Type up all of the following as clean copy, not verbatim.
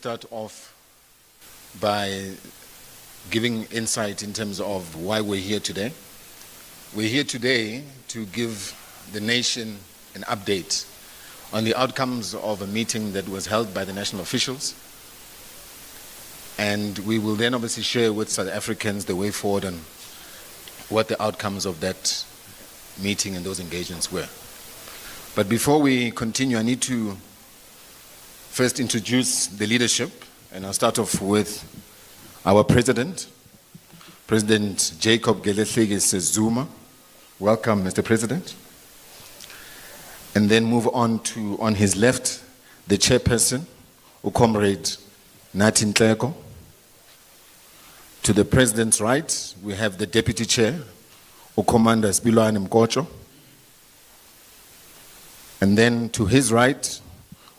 start off by giving insight in terms of why we're here today. We're here today to give the nation an update on the outcomes of a meeting that was held by the national officials. And we will then obviously share with South Africans the way forward and what the outcomes of that meeting and those engagements were. But before we continue, I need to first introduce the leadership, and I'll start off with our president, President Jacob Gelesegese Zuma. Welcome, Mr. President. And then move on to, on his left, the chairperson, Comrade Nathi Nhleko. To the president's right, we have the deputy chair, Commander Spilwane Mkocho. And then to his right,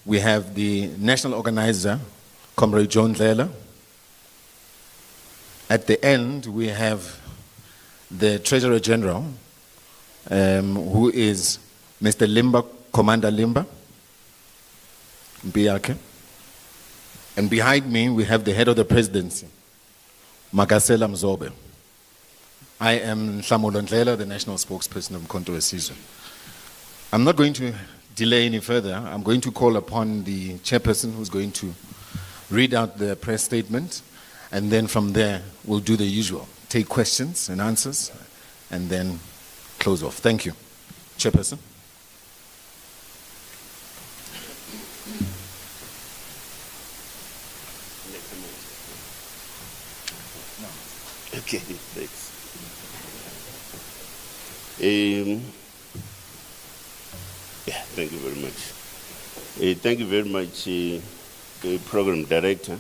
we have the national organizer, Comrade John Ndlela. At the end, we have the Treasurer General, who is Mr. Limba, Commander Limba, Mbiake. And behind me, we have the head of the presidency, Magasela Mzobe. I am Nhlamulo Ndlela, the national spokesperson of Umkhonto weSizwe. I'm not going to delay any further. I'm going to call upon the chairperson who's going to read out the press statement, and then from there we'll do the usual, take questions and answers, and then close off. Thank you. Chairperson. Okay, thanks. Thank you very much. Thank you very much, Program Director,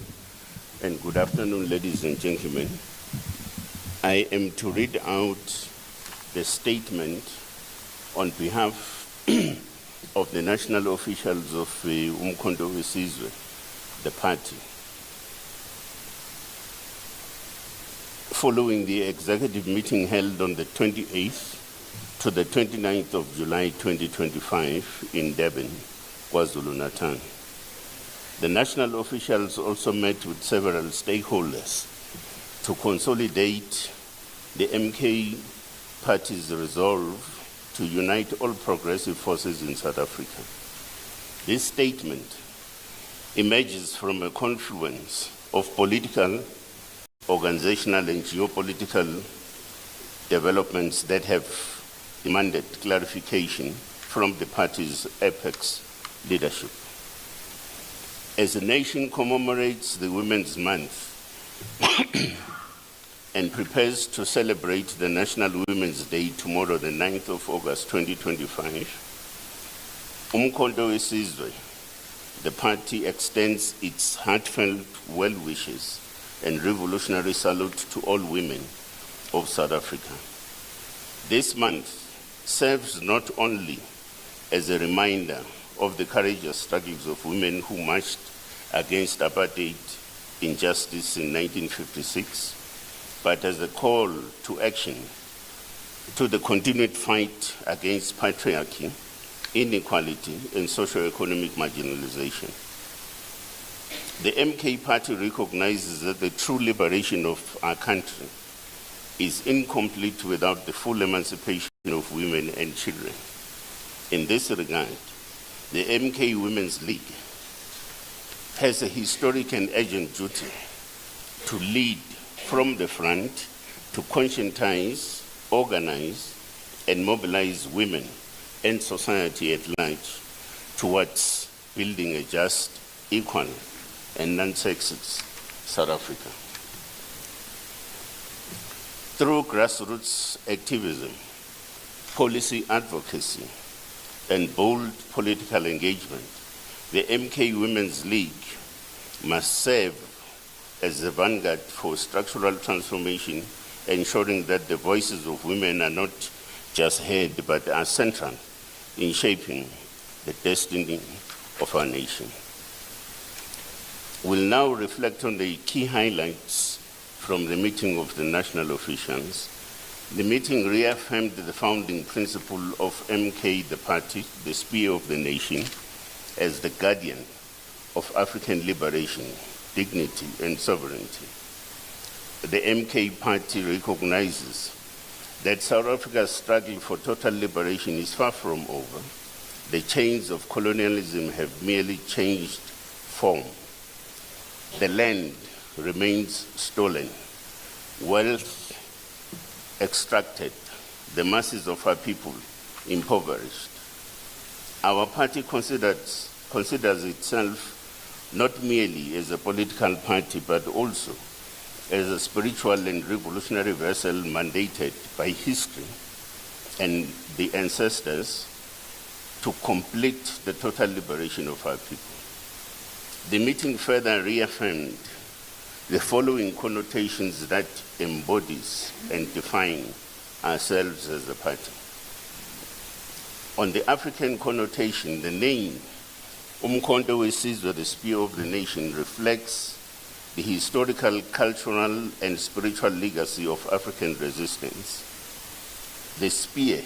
and good afternoon, ladies and gentlemen. I am to read out the statement on behalf of the national officials of Umkhonto weSizwe, the party. Following the executive meeting held on the 28th to the 29th of July 2025 in Durban, KwaZulu-Natal. The national officials also met with several stakeholders to consolidate the MK party's resolve to unite all progressive forces in South Africa. This statement emerges from a confluence of political, organizational, and geopolitical developments that have demanded clarification from the party's apex leadership. As the nation commemorates the Women's Month and prepares to celebrate the National Women's Day tomorrow, the 9th of August 2025, Umkhonto weSizwe, the party extends its heartfelt well wishes and revolutionary salute to all women of South Africa. This month serves not only as a reminder of the courageous struggles of women who marched against apartheid injustice in 1956, but as a call to action to the continued fight against patriarchy, inequality, and socio-economic marginalization. The MK party recognizes that the true liberation of our country is incomplete without the full emancipation of women and children. In this regard, the MK Women's League has a historic and urgent duty to lead from the front to conscientize, organize, and mobilize women and society at large towards building a just, equal, and non-sexist South Africa. Through grassroots activism, policy advocacy, and bold political engagement, the MK Women's League must serve as the vanguard for structural transformation, ensuring that the voices of women are not just heard but are central in shaping the destiny of our nation. We'll now reflect on the key highlights from the meeting of the national officials. The meeting reaffirmed the founding principle of MK, the party, the spear of the nation, as the guardian of African liberation dignity and sovereignty. The MK party recognizes that South Africa's struggle for total liberation is far from over. The chains of colonialism have merely changed form. The land remains stolen, wealth extracted, the masses of our people impoverished. Our party considers itself not merely as a political party, but also as a spiritual and revolutionary vessel mandated by history and the ancestors to complete the total liberation of our people. The meeting further reaffirmed the following connotations that embodies and define ourselves as a party. On the African connotation, the name Umkhonto weSizwe, the Spear of the Nation, reflects the historical, cultural, and spiritual legacy of African resistance. The spear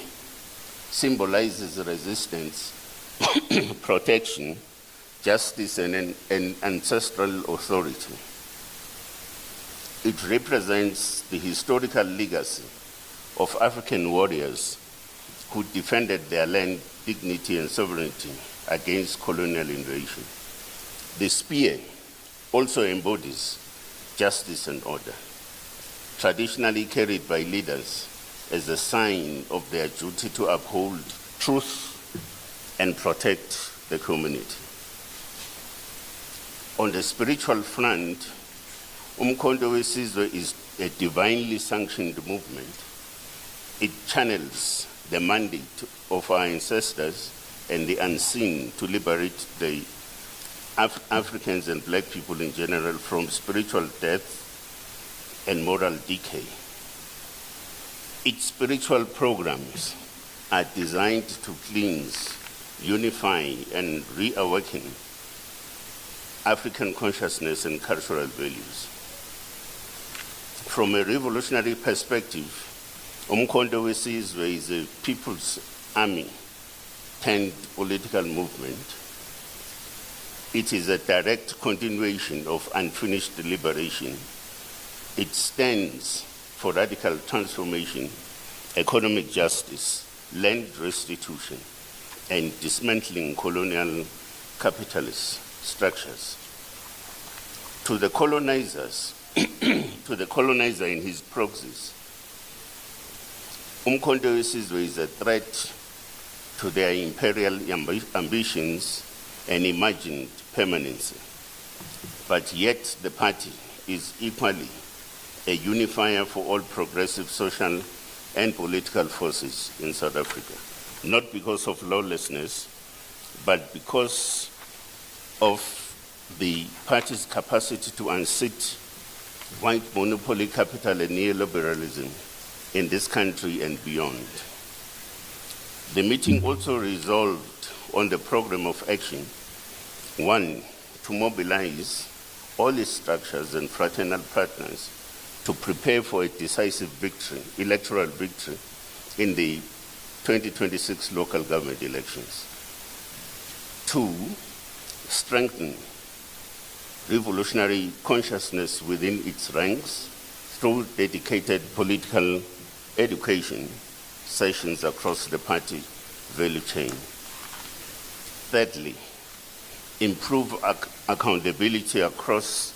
symbolizes resistance, protection, justice, and ancestral authority. It represents the historical legacy of African warriors who defended their land, dignity, and sovereignty against colonial invasion. The spear also embodies justice and order, traditionally carried by leaders as a sign of their duty to uphold truth and protect the community. On the spiritual front, Umkhonto weSizwe is a divinely sanctioned movement. It channels the mandate of our ancestors and the unseen to liberate the Africans and black people in general from spiritual death and moral decay. Its spiritual programs are designed to cleanse, unify, and reawaken African consciousness and cultural values. From a revolutionary perspective, Umkhonto weSizwe is a people's army turned political movement. It is a direct continuation of unfinished liberation. It stands for radical transformation, economic justice, land restitution, and dismantling colonial capitalist structures. To the colonizers, to the colonizer and his proxies, Umkhonto weSizwe is a threat to their imperial ambitions and imagined permanency. But yet the party is equally a unifier for all progressive social and political forces in South Africa, not because of lawlessness, but because of the party's capacity to unseat white monopoly capital and neoliberalism in this country and beyond. The meeting also resolved on the program of action: 1, to mobilize all its structures and fraternal partners to prepare for a decisive victory, electoral victory, in the 2026 local government elections. 2, strengthen revolutionary consciousness within its ranks through dedicated political education sessions across the party value chain. Thirdly, improve accountability across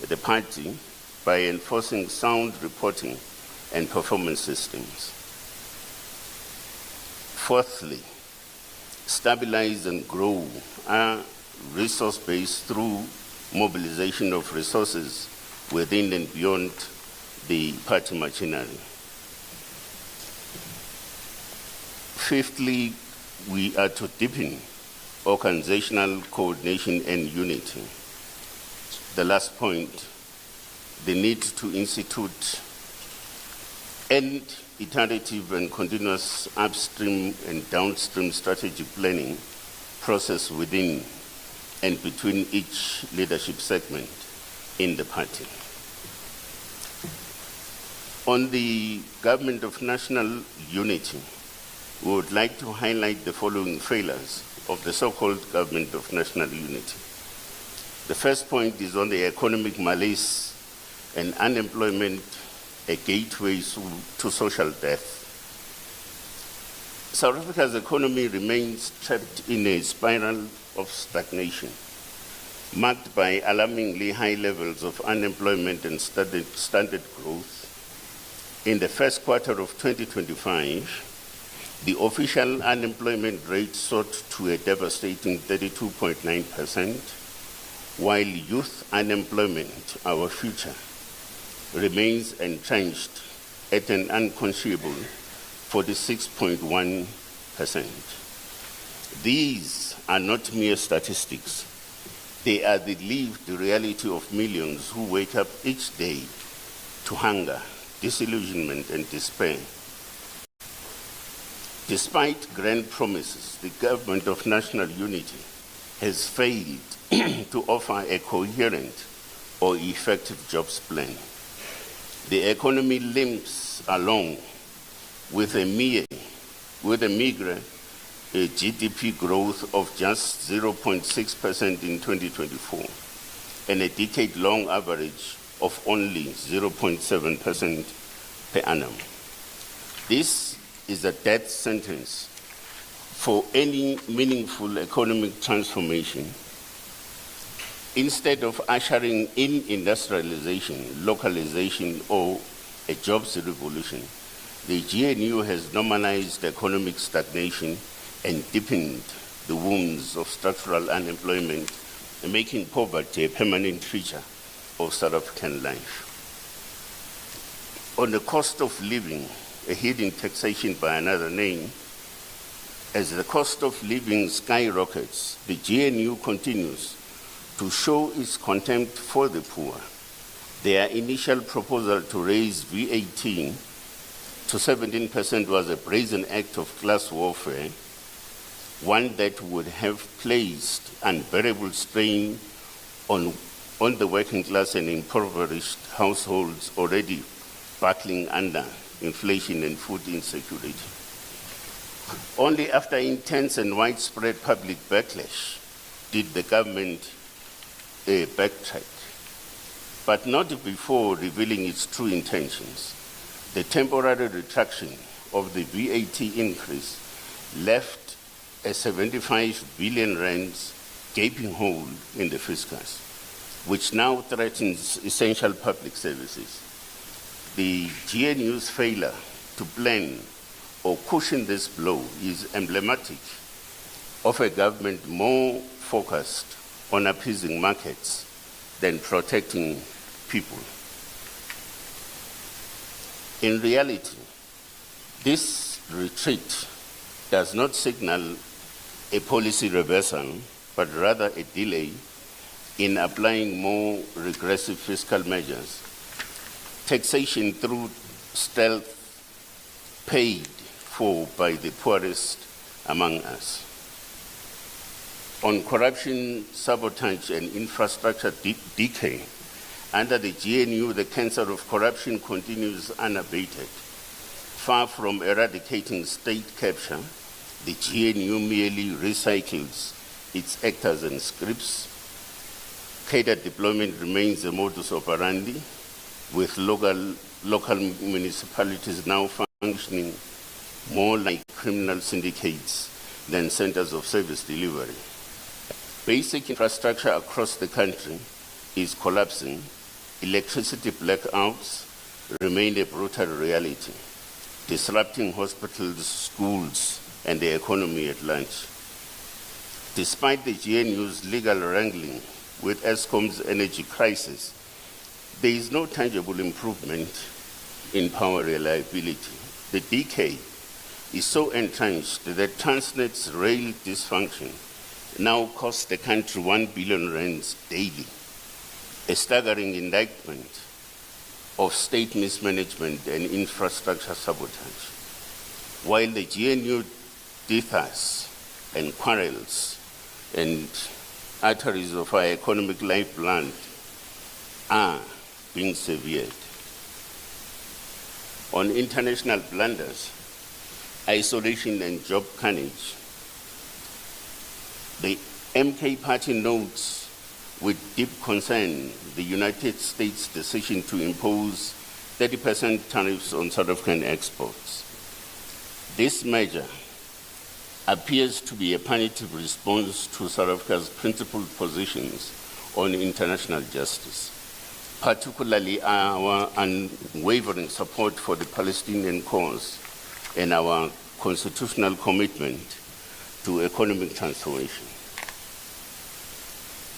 the party by enforcing sound reporting and performance systems. Fourthly, stabilize and grow our resource base through mobilization of resources within and beyond the party machinery. Fifthly, we are to deepen organizational coordination and unity. The last point, the need to institute an iterative and continuous upstream and downstream strategic planning process within and between each leadership segment in the party. On the Government of National Unity, we would like to highlight the following failures of the so-called Government of National Unity. The first point is on the economic malaise and unemployment, a gateway to social death. South Africa's economy remains trapped in a spiral of stagnation, marked by alarmingly high levels of unemployment and standard growth. In the first quarter of 2025, the official unemployment rate soared to a devastating 32.9%, while youth unemployment, our future, remains entrenched at an unconscionable 46.1%. These are not mere statistics. They are the lived reality of millions who wake up each day to hunger, disillusionment, and despair. Despite grand promises, the government of national unity has failed to offer a coherent or effective jobs plan. The economy limps along with a meager GDP growth of just 0.6% in 2024 and a decade-long average of only 0.7% per annum. This is a death sentence for any meaningful economic transformation. Instead of ushering in industrialization, localization, or a jobs revolution, the GNU has normalized economic stagnation and deepened the wounds of structural unemployment, making poverty a permanent feature of South African life. On the cost of living, a hidden taxation by another name, as the cost of living skyrockets, the GNU continues to show its contempt for the poor. Their initial proposal to raise VAT to 17% was a brazen act of class warfare, one that would have placed unbearable strain on the working class and impoverished households already battling under inflation and food insecurity. Only after intense and widespread public backlash did the government backtrack, but not before revealing its true intentions. The temporary retraction of the VAT increase left a 75 billion rands gaping hole in the fiscus, which now threatens essential public services. The GNU's failure to plan or cushion this blow is emblematic of a government more focused on appeasing markets than protecting people. In reality, this retreat does not signal a policy reversal, but rather a delay in applying more regressive fiscal measures. Taxation through stealth paid for by the poorest among us. On corruption, sabotage, and infrastructure decay, under the GNU, the cancer of corruption continues unabated. Far from eradicating state capture, the GNU merely recycles its actors and scripts. Cadre deployment remains a modus operandi, with local municipalities now functioning more like criminal syndicates than centers of service delivery. Basic infrastructure across the country is collapsing. Electricity blackouts remain a brutal reality, disrupting hospitals, schools, and the economy at large. Despite the GNU's legal wrangling with Eskom's energy crisis, there is no tangible improvement in power reliability. The decay is so entrenched that Transnet's rail dysfunction now costs the country 1 billion rands daily, a staggering indictment of state mismanagement and infrastructure sabotage. While the GNU differs and quarrels and arteries of our economic lifeblood are being severed. On international blunders, isolation and job carnage, the MK party notes with deep concern the United States' decision to impose 30% tariffs on South African exports. This measure appears to be a punitive response to South Africa's principled positions on international justice, particularly our unwavering support for the Palestinian cause and our constitutional commitment to economic transformation.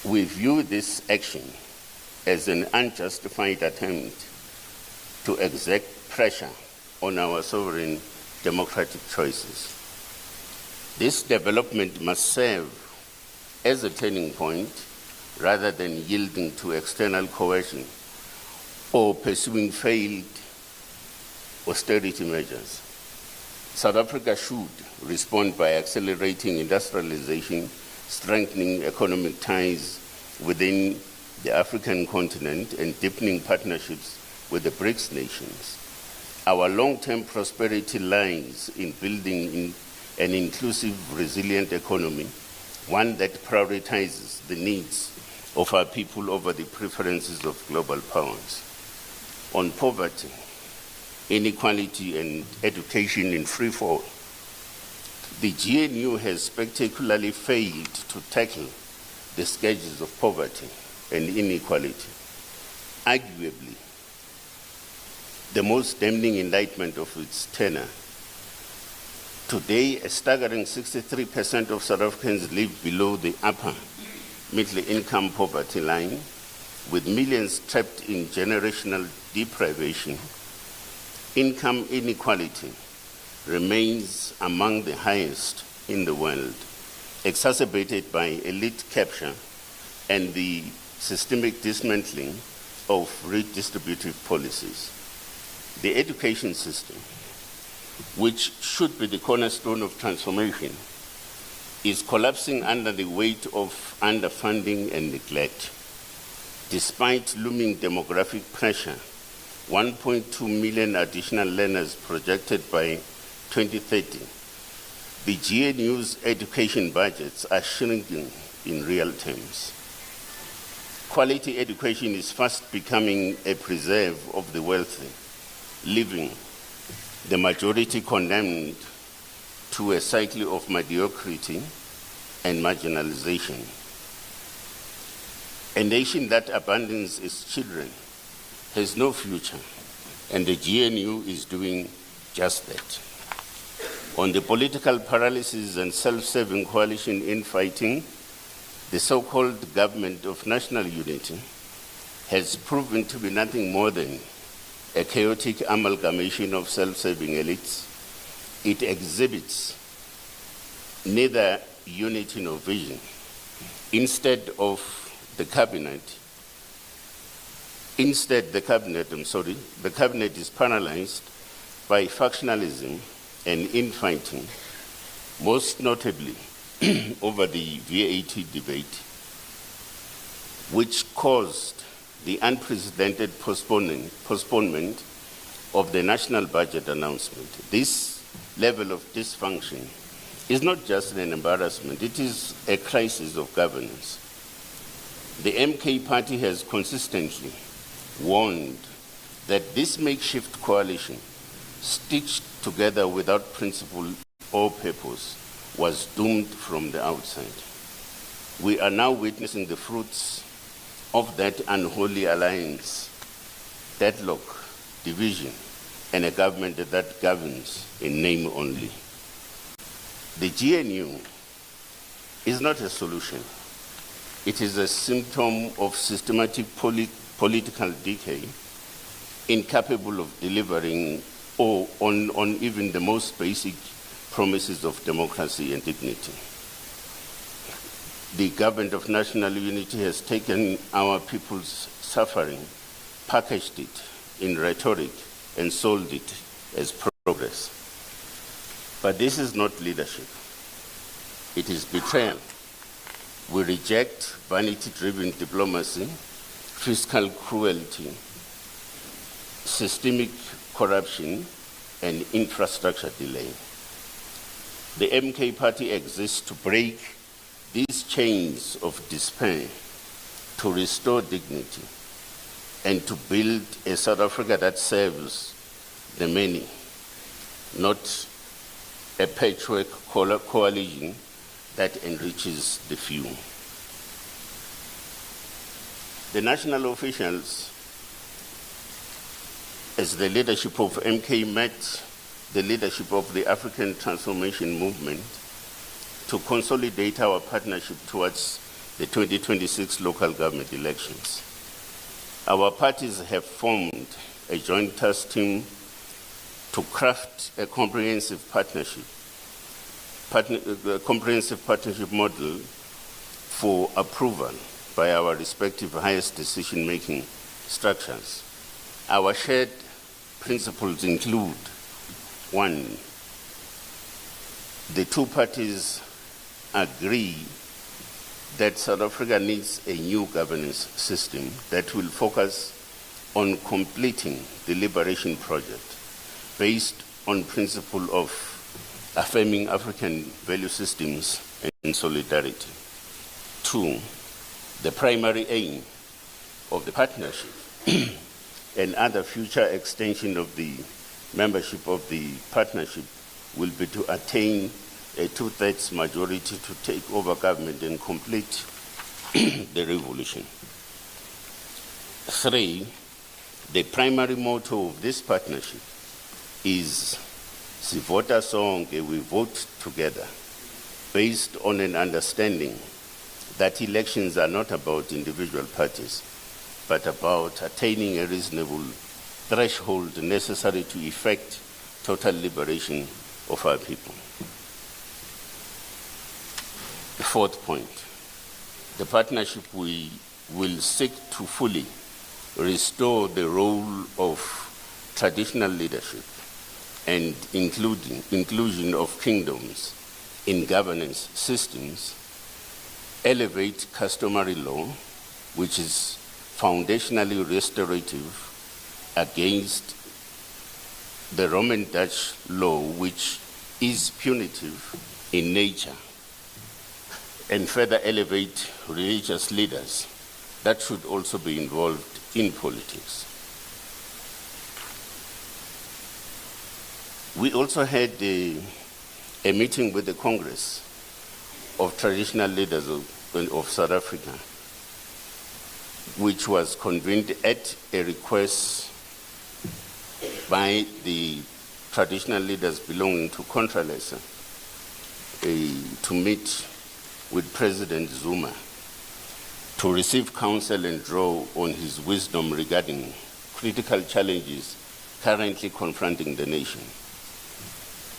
We view this action as an unjustified attempt to exert pressure on our sovereign democratic choices. This development must serve as a turning point rather than yielding to external coercion or pursuing failed austerity measures. South Africa should respond by accelerating industrialization, strengthening economic ties within the African continent, and deepening partnerships with the BRICS nations. Our long-term prosperity lies in building an inclusive, resilient economy, one that prioritizes the needs of our people over the preferences of global powers. On poverty, inequality, and education in free fall, the GNU has spectacularly failed to tackle the scourges of poverty and inequality. Arguably, the most damning indictment of its tenure. Today, a staggering 63% of South Africans live below the upper middle income poverty line, with millions trapped in generational deprivation. Income inequality remains among the highest in the world, exacerbated by elite capture and the systemic dismantling of redistributive policies. The education system, which should be the cornerstone of transformation, is collapsing under the weight of underfunding and neglect. Despite looming demographic pressure, 1.2 million additional learners projected by 2030, the GNU's education budgets are shrinking in real terms. Quality education is fast becoming a preserve of the wealthy, leaving the majority condemned to a cycle of mediocrity and marginalization. A nation that abandons its children has no future, and the GNU is doing just that. On the political paralysis and self-serving coalition infighting, the so-called government of national unity has proven to be nothing more than a chaotic amalgamation of self-serving elites. It exhibits neither unity nor vision. Instead, the cabinet is paralyzed by factionalism and infighting, most notably over the VAT debate, which caused the unprecedented postponement of the national budget announcement. This level of dysfunction is not just an embarrassment, it is a crisis of governance. The MK party has consistently warned that this makeshift coalition, stitched together without principle or purpose, was doomed from the outside. We are now witnessing the fruits of that unholy alliance, deadlock, division, and a government that governs in name only. The GNU is not a solution. It is a symptom of systematic political decay, incapable of delivering on even the most basic promises of democracy and dignity. The government of national unity has taken our people's suffering, packaged it in rhetoric, and sold it as progress. But this is not leadership. It is betrayal. We reject vanity-driven diplomacy, fiscal cruelty, systemic corruption, and infrastructure delay. The MK party exists to break these chains of despair to restore dignity, and to build a South Africa that serves the many, not a patchwork coalition that enriches the few. The national officials, as the leadership of MK, met the leadership of the African Transformation Movement to consolidate our partnership towards the 2026 local government elections. Our parties have formed a joint task team to craft a comprehensive partnership model for approval by our respective highest decision-making structures. Our shared principles include: one, the two parties agree that South Africa needs a new governance system that will focus on completing the liberation project based on principle of affirming African value systems and solidarity. Two, the primary aim of the partnership and other future extension of the membership of the partnership will be to attain a two-thirds majority to take over government and complete the revolution. Three, the primary motto of this partnership is Sivota Sonke, we vote together, based on an understanding that elections are not about individual parties, but about attaining a reasonable threshold necessary to effect total liberation of our people. The fourth point, the partnership will seek to fully restore the role of traditional leadership and inclusion of kingdoms in governance systems, elevate customary law, which is foundationally restorative against the Roman Dutch law, which is punitive in nature, and further elevate religious leaders that should also be involved in politics. We also had a meeting with the Congress of Traditional Leaders of South Africa, which was convened at a request by the traditional leaders belonging to Contralesa to meet with President Zuma to receive counsel and draw on his wisdom regarding critical challenges currently confronting the nation.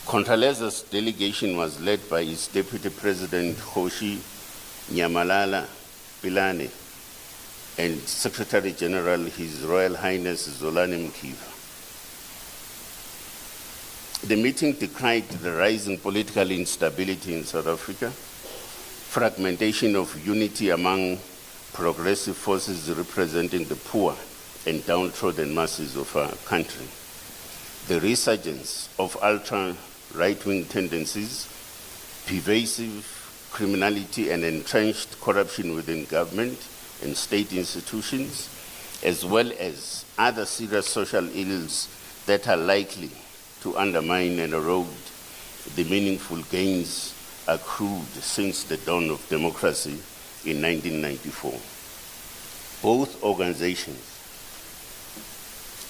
Contralesa's delegation was led by its Deputy President Kgoshi Nyamalala Pilane and Secretary General His Royal Highness Zolani Mkiva. The meeting decried the rising political instability in South Africa, fragmentation of unity among progressive forces representing the poor and downtrodden masses of our country, the resurgence of ultra-right-wing tendencies, pervasive criminality and entrenched corruption within government and state institutions, as well as other serious social ills that are likely to undermine and erode the meaningful gains accrued since the dawn of democracy in 1994. Both organizations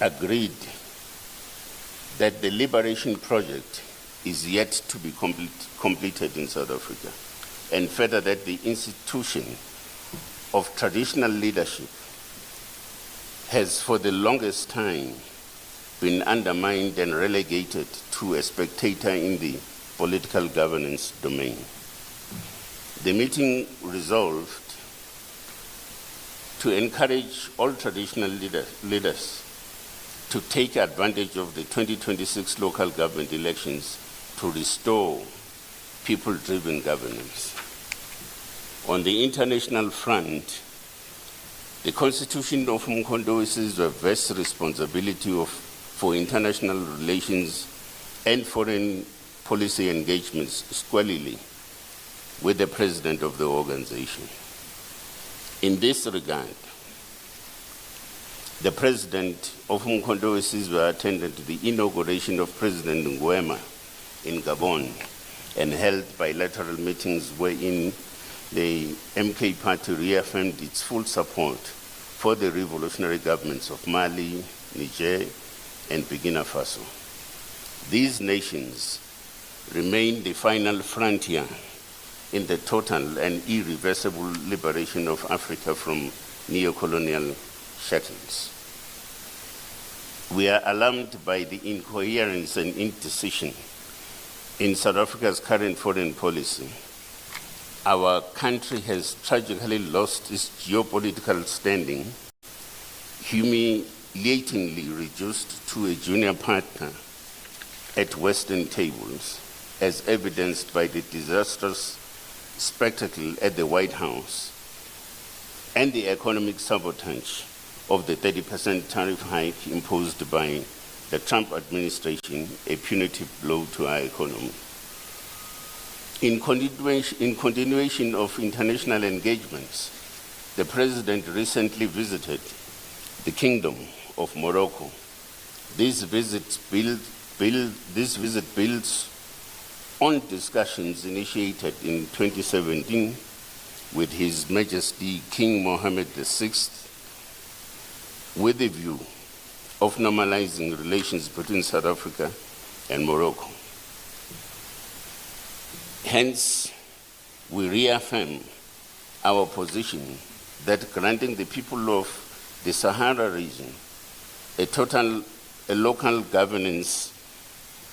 agreed that the liberation project is yet to be completed in South Africa, and further that the institution of traditional leadership has for the longest time been undermined and relegated to a spectator in the political governance domain. The meeting resolved to encourage all traditional leaders to take advantage of the 2026 local government elections to restore people-driven governance. On the international front, the Constitution of Umkhonto wesizwe vests responsibility for international relations and foreign policy engagements squarely with the president of the organization. In this regard, the President of Umkhonto weSizwe attended the inauguration of President Nguema in Gabon and held bilateral meetings wherein the MK party reaffirmed its full support for the revolutionary governments of Mali, Niger, and Burkina Faso. These nations remain the final frontier in the total and irreversible liberation of Africa from neo-colonial shackles. We are alarmed by the incoherence and indecision in South Africa's current foreign policy. Our country has tragically lost its geopolitical standing, humiliatingly reduced to a junior partner at Western tables, as evidenced by the disastrous spectacle at the White House and the economic sabotage of the 30% tariff hike imposed by the Trump administration, a punitive blow to our economy. In continuation of international engagements, the President recently visited the Kingdom of Morocco. This visit builds on discussions initiated in 2017 with His Majesty King Mohammed VI with a view of normalizing relations between South Africa and Morocco. Hence, we reaffirm our position that granting the people of the Sahara region a local governance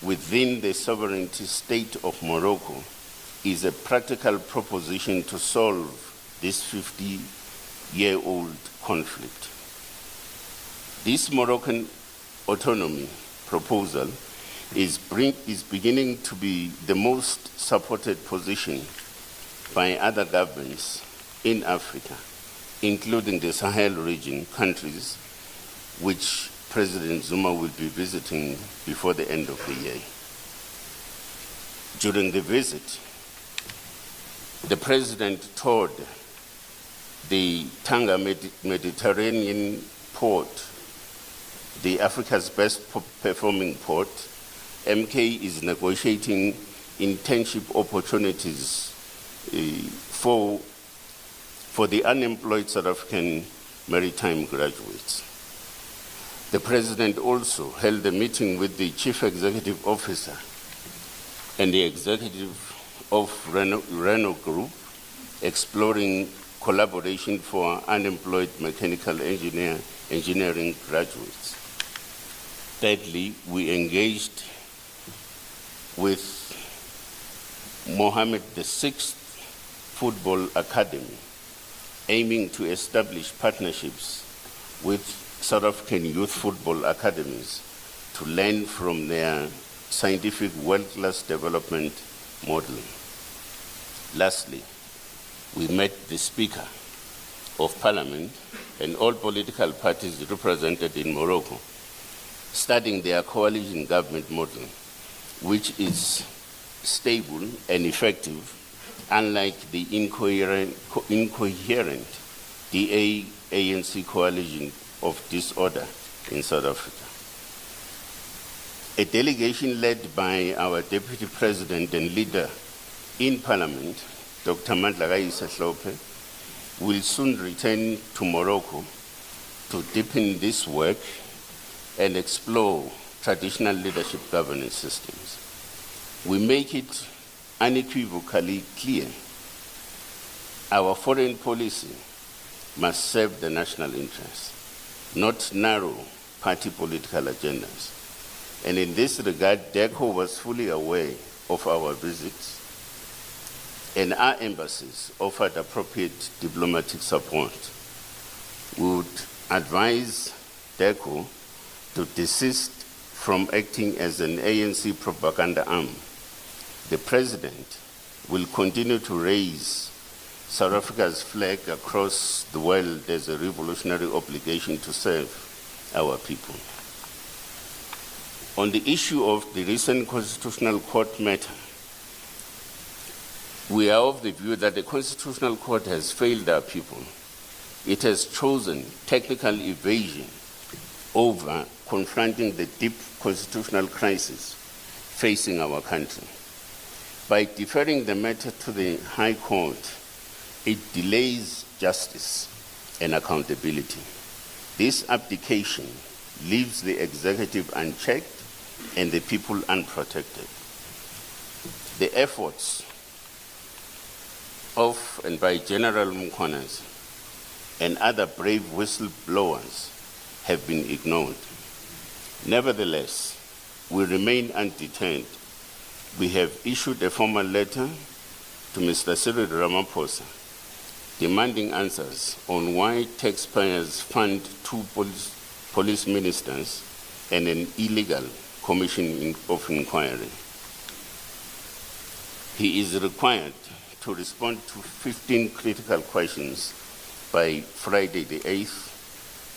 within the sovereignty state of Morocco is a practical proposition to solve this 50-year-old conflict. This Moroccan autonomy proposal is beginning to be the most supported position by other governments in Africa, including the Sahel region countries, which President Zuma will be visiting before the end of the year. During the visit, the President toured the Tanga Mediterranean port, the Africa's best performing port. MK is negotiating internship opportunities for the unemployed South African maritime graduates. The President also held a meeting with the Chief Executive Officer and the Executive of Renault Group, exploring collaboration for unemployed mechanical engineering graduates. Thirdly, we engaged with Mohammed VI Football Academy, aiming to establish partnerships with South African youth football academies to learn from their scientific world-class development modeling. Lastly, we met the Speaker of Parliament and all political parties represented in Morocco, studying their coalition government model, which is stable and effective, unlike the incoherent DA-ANC coalition of disorder in South Africa. A delegation led by our Deputy President and leader in Parliament, Dr. Mandla Sehlophe, will soon return to Morocco to deepen this work and explore traditional leadership governance systems. We make it unequivocally clear our foreign policy must serve the national interest, not narrow party political agendas. And in this regard, DECO was fully aware of our visits, and our embassies offered appropriate diplomatic support. We would advise DECO to desist from acting as an ANC propaganda arm. The President will continue to raise South Africa's flag across the world as a revolutionary obligation to serve our people. On the issue of the recent Constitutional Court matter, we are of the view that the Constitutional Court has failed our people it has chosen technical evasion over confronting the deep constitutional crisis facing our country. By deferring the matter to the High Court, it delays justice and accountability. This abdication leaves the executive unchecked and the people unprotected. The efforts of and by General Mkhonazi and other brave whistleblowers have been ignored. Nevertheless, we remain undeterred. We have issued a formal letter to Mr. Cyril Ramaphosa demanding answers on why taxpayers fund two police ministers and an illegal commission of inquiry. He is required to respond to 15 critical questions by Friday, the 8th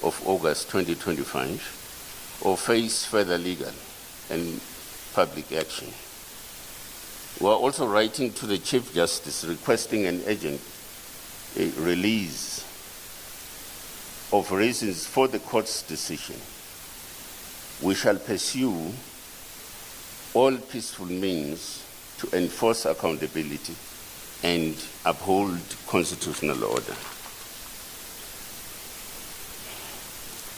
of August 2025, or face further legal and public action. We are also writing to the Chief Justice requesting an urgent release of reasons for the court's decision. We shall pursue all peaceful means to enforce accountability and uphold constitutional order.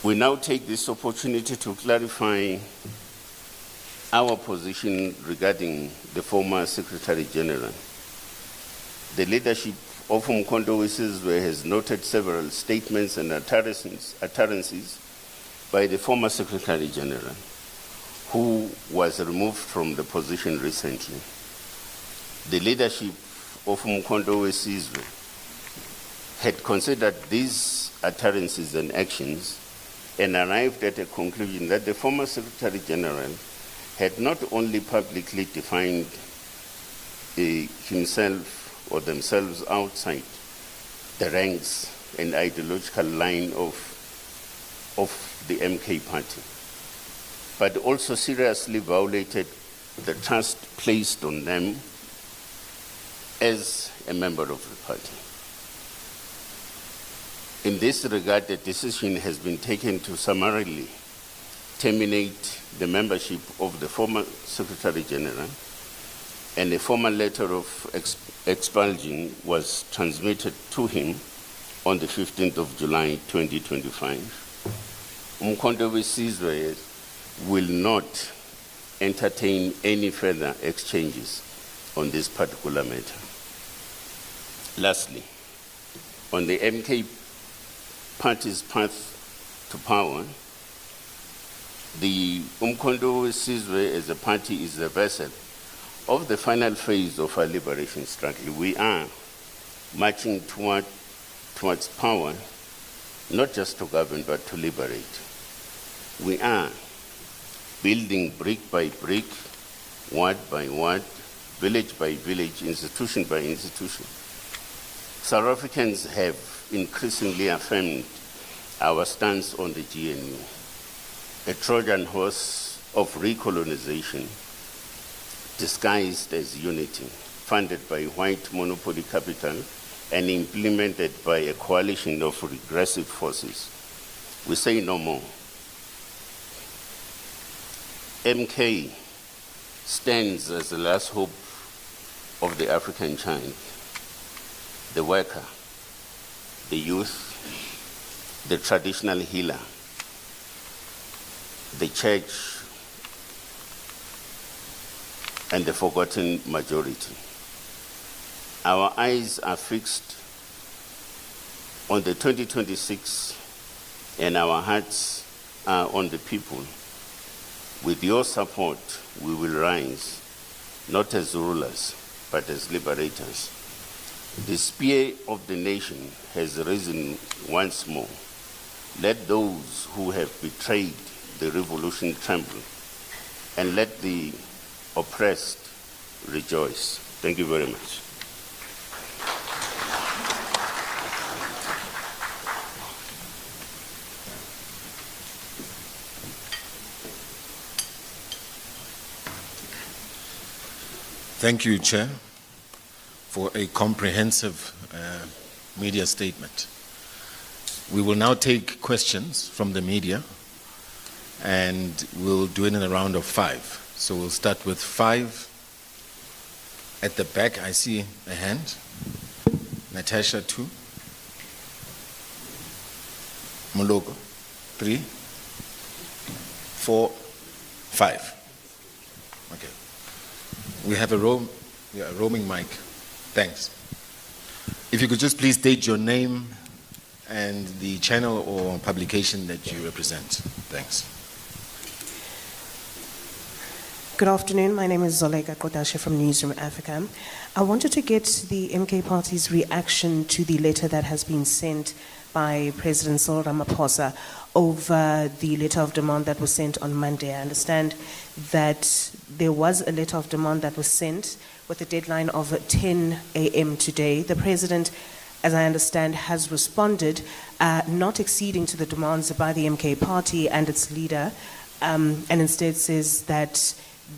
We now take this opportunity to clarify our position regarding the former Secretary General. The leadership of Umkhonto weSizwe has noted several statements and utterances by the former Secretary General, who was removed from the position recently. The leadership of Umkhonto weSizwe had considered these utterances and actions and arrived at a conclusion that the former Secretary General had not only publicly defined himself or themselves outside the ranks and ideological line of the MK party, but also seriously violated the trust placed on them as a member of the party. In this regard, a decision has been taken to summarily terminate the membership of the former Secretary General, and a formal letter of expulsion was transmitted to him on the 15th of July 2025. Umkhonto weSizwe will not entertain any further exchanges on this particular matter. Lastly, on the MK party's path to power, the Umkhonto weSizwe as a party is a vessel of the final phase of our liberation struggle. We are marching towards power, not just to govern, but to liberate. We are building brick by brick, word by word, village by village, institution by institution. South Africans have increasingly affirmed our stance on the GNU, a Trojan horse of recolonization disguised as unity, funded by white monopoly capital and implemented by a coalition of regressive forces. We say no more. MK stands as the last hope of the African child, the worker, the youth, the traditional healer, the church, and the forgotten majority. Our eyes are fixed on the 2026 and our hearts are on the people. With your support, we will rise, not as rulers, but as liberators. The spear of the nation has risen once more. Let those who have betrayed the revolution tremble, and let the oppressed rejoice. Thank you very much. Thank you, Chair, for a comprehensive media statement. We will now take questions from the media, and we'll do it in a round of 5. So we'll start with 5. At the back, I see a hand. Natasha, 2. Moloko, 3. 4, 5. Okay. We have a roaming mic. Thanks. If you could just please state your name and the channel or publication that you represent. Thanks. Good afternoon. My name is Zolega Kodashe from Newsroom Africa. I wanted to get the MK Party's reaction to the letter that has been sent by President Cyril Ramaphosa over the letter of demand that was sent on Monday. I understand that there was a letter of demand that was sent with a deadline of 10 a.m. today. The President, as I understand, has responded, not acceding to the demands by the MK Party and its leader, and instead says that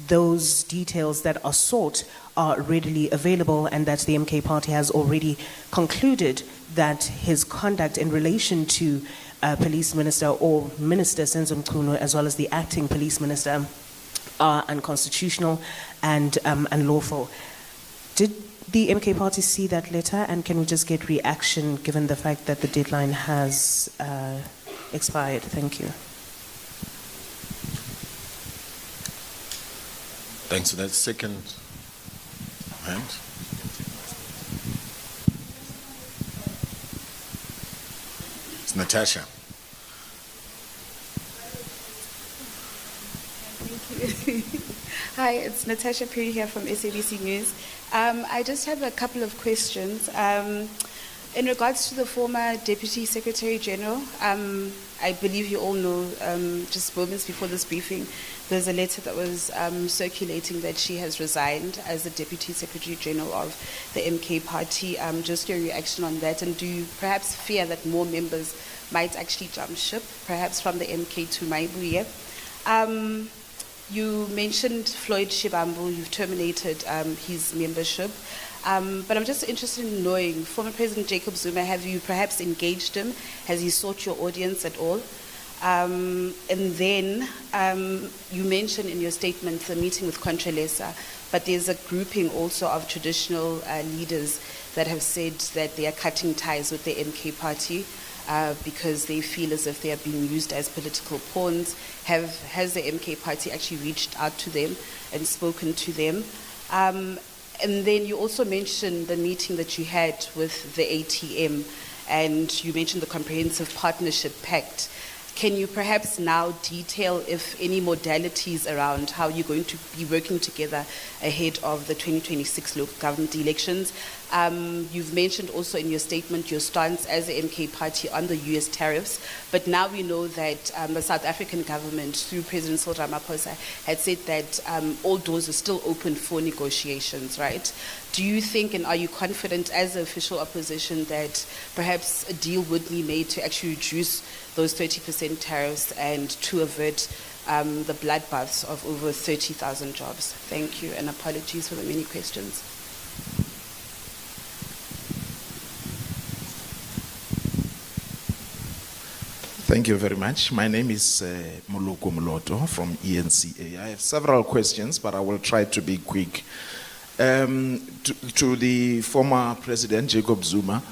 those details that are sought are readily available and that the MK Party has already concluded that his conduct in relation to Police Minister or Minister Senzo Mchunu, as well as the acting Police Minister, are unconstitutional and unlawful. Did the MK Party see that letter, and can we just get reaction given the fact that the deadline has expired? Thank you. Thanks for that. Second hand. It's Natasha. Thank you. Hi, it's Natasha Puri here from SABC News. I just have a couple of questions. In regards to the former Deputy Secretary General, I believe you all know, just moments before this briefing, there's a letter that was circulating that she has resigned as the Deputy Secretary General of the MK Party. Just your reaction on that, and do you perhaps fear that more members might actually jump ship, perhaps from the MK to Maibuye? You mentioned Floyd Shivambu, you've terminated his membership. But I'm just interested in knowing, former President Jacob Zuma, have you perhaps engaged him? Has he sought your audience at all? And then you mentioned in your statement the meeting with Contralesa, but there's a grouping also of traditional leaders that have said that they are cutting ties with the MK Party because they feel as if they are being used as political pawns. Has the MK Party actually reached out to them and spoken to them? And then you also mentioned the meeting that you had with the ATM, and you mentioned the Comprehensive Partnership Pact. Can you perhaps now detail, if any, modalities around how you're going to be working together ahead of the 2026 local government elections? You've mentioned also in your statement your stance as the MK Party on the US tariffs, but now we know that the South African government, through President Cyril Ramaphosa, had said that all doors are still open for negotiations, right? Do you think, and are you confident as the official opposition, that perhaps a deal would be made to actually reduce those 30% tariffs and to avert the bloodbaths of over 30,000 jobs? Thank you, and apologies for the many questions. Thank you very much. My name is Moloko Moloto from ENCA. I have several questions, but I will try to be quick. To the former President, Jacob Zuma,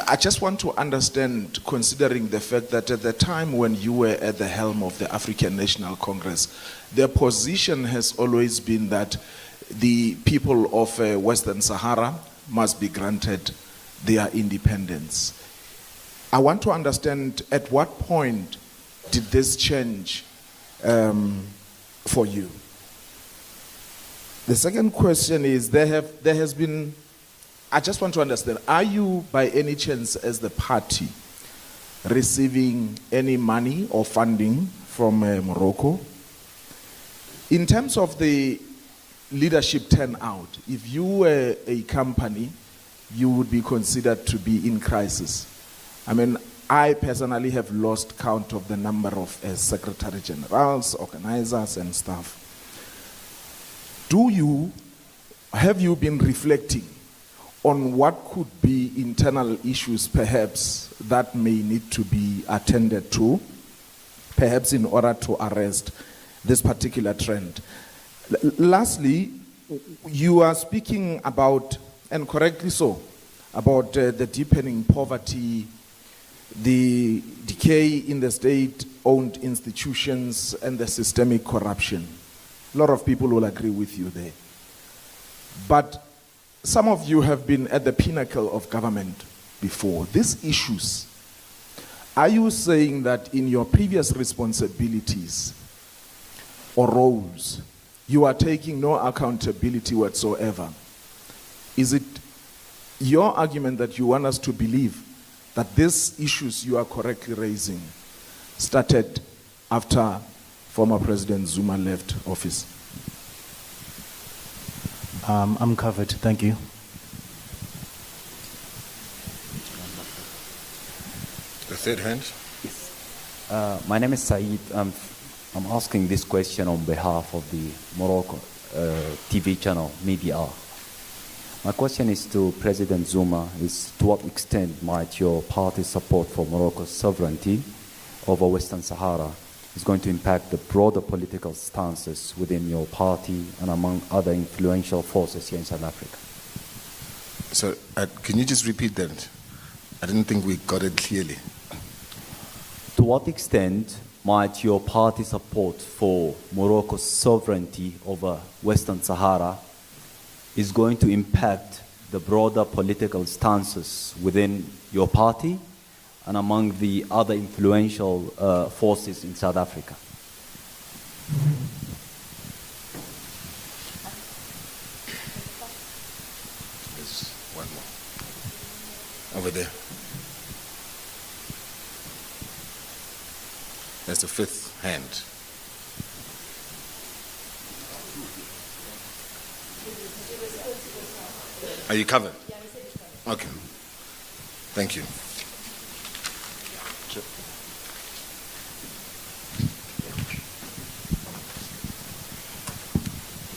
I just want to understand, considering the fact that at the time when you were at the helm of the African National Congress, their position has always been that the people of Western Sahara must be granted their independence. I want to understand at what point did this change for you? The second question is, there has been, I just want to understand, are you by any chance as the party receiving any money or funding from Morocco? In terms of the leadership turnout, if you were a company, you would be considered to be in crisis. I mean, I personally have lost count of the number of secretary generals, organizers, and staff. Have you been reflecting on what could be internal issues perhaps that may need to be attended to, perhaps in order to arrest this particular trend. Lastly, you are speaking about, and correctly so, about the deepening poverty, the decay in the state-owned institutions, and the systemic corruption. A lot of people will agree with you there. But some of you have been at the pinnacle of government before. These issues, are you saying that in your previous responsibilities or roles, you are taking no accountability whatsoever? Is it your argument that you want us to believe that these issues you are correctly raising started after former President Zuma left office? I'm covered, thank you. The third hand. My name is Saeed. I'm asking this question on behalf of the Morocco TV channel, Media. My question is to President Zuma, is to what extent might your party's support for Morocco's sovereignty over Western Sahara is going to impact the broader political stances within your party and among other influential forces here in South Africa? So, can you just repeat that? I didn't think we got it clearly. To what extent might your party support for Morocco's sovereignty over Western Sahara is going to impact the broader political stances within your party and among the other influential forces in South Africa? There's one more. Over there. That's the fifth hand. Are you covered? Okay. Thank you.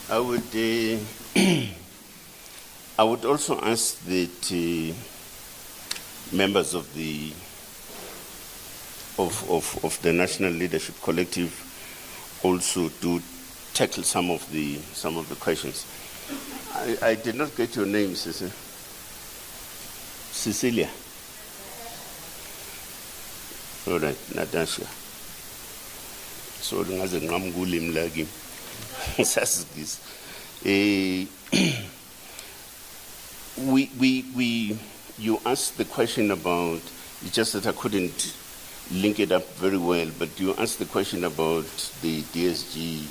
I would also ask that members of the National Leadership Collective also do tackle some of the questions. I did not get your name, Cecilia. All right, Natasha. So you asked the question about, it's just that I couldn't link it up very well, but you asked the question about the DSG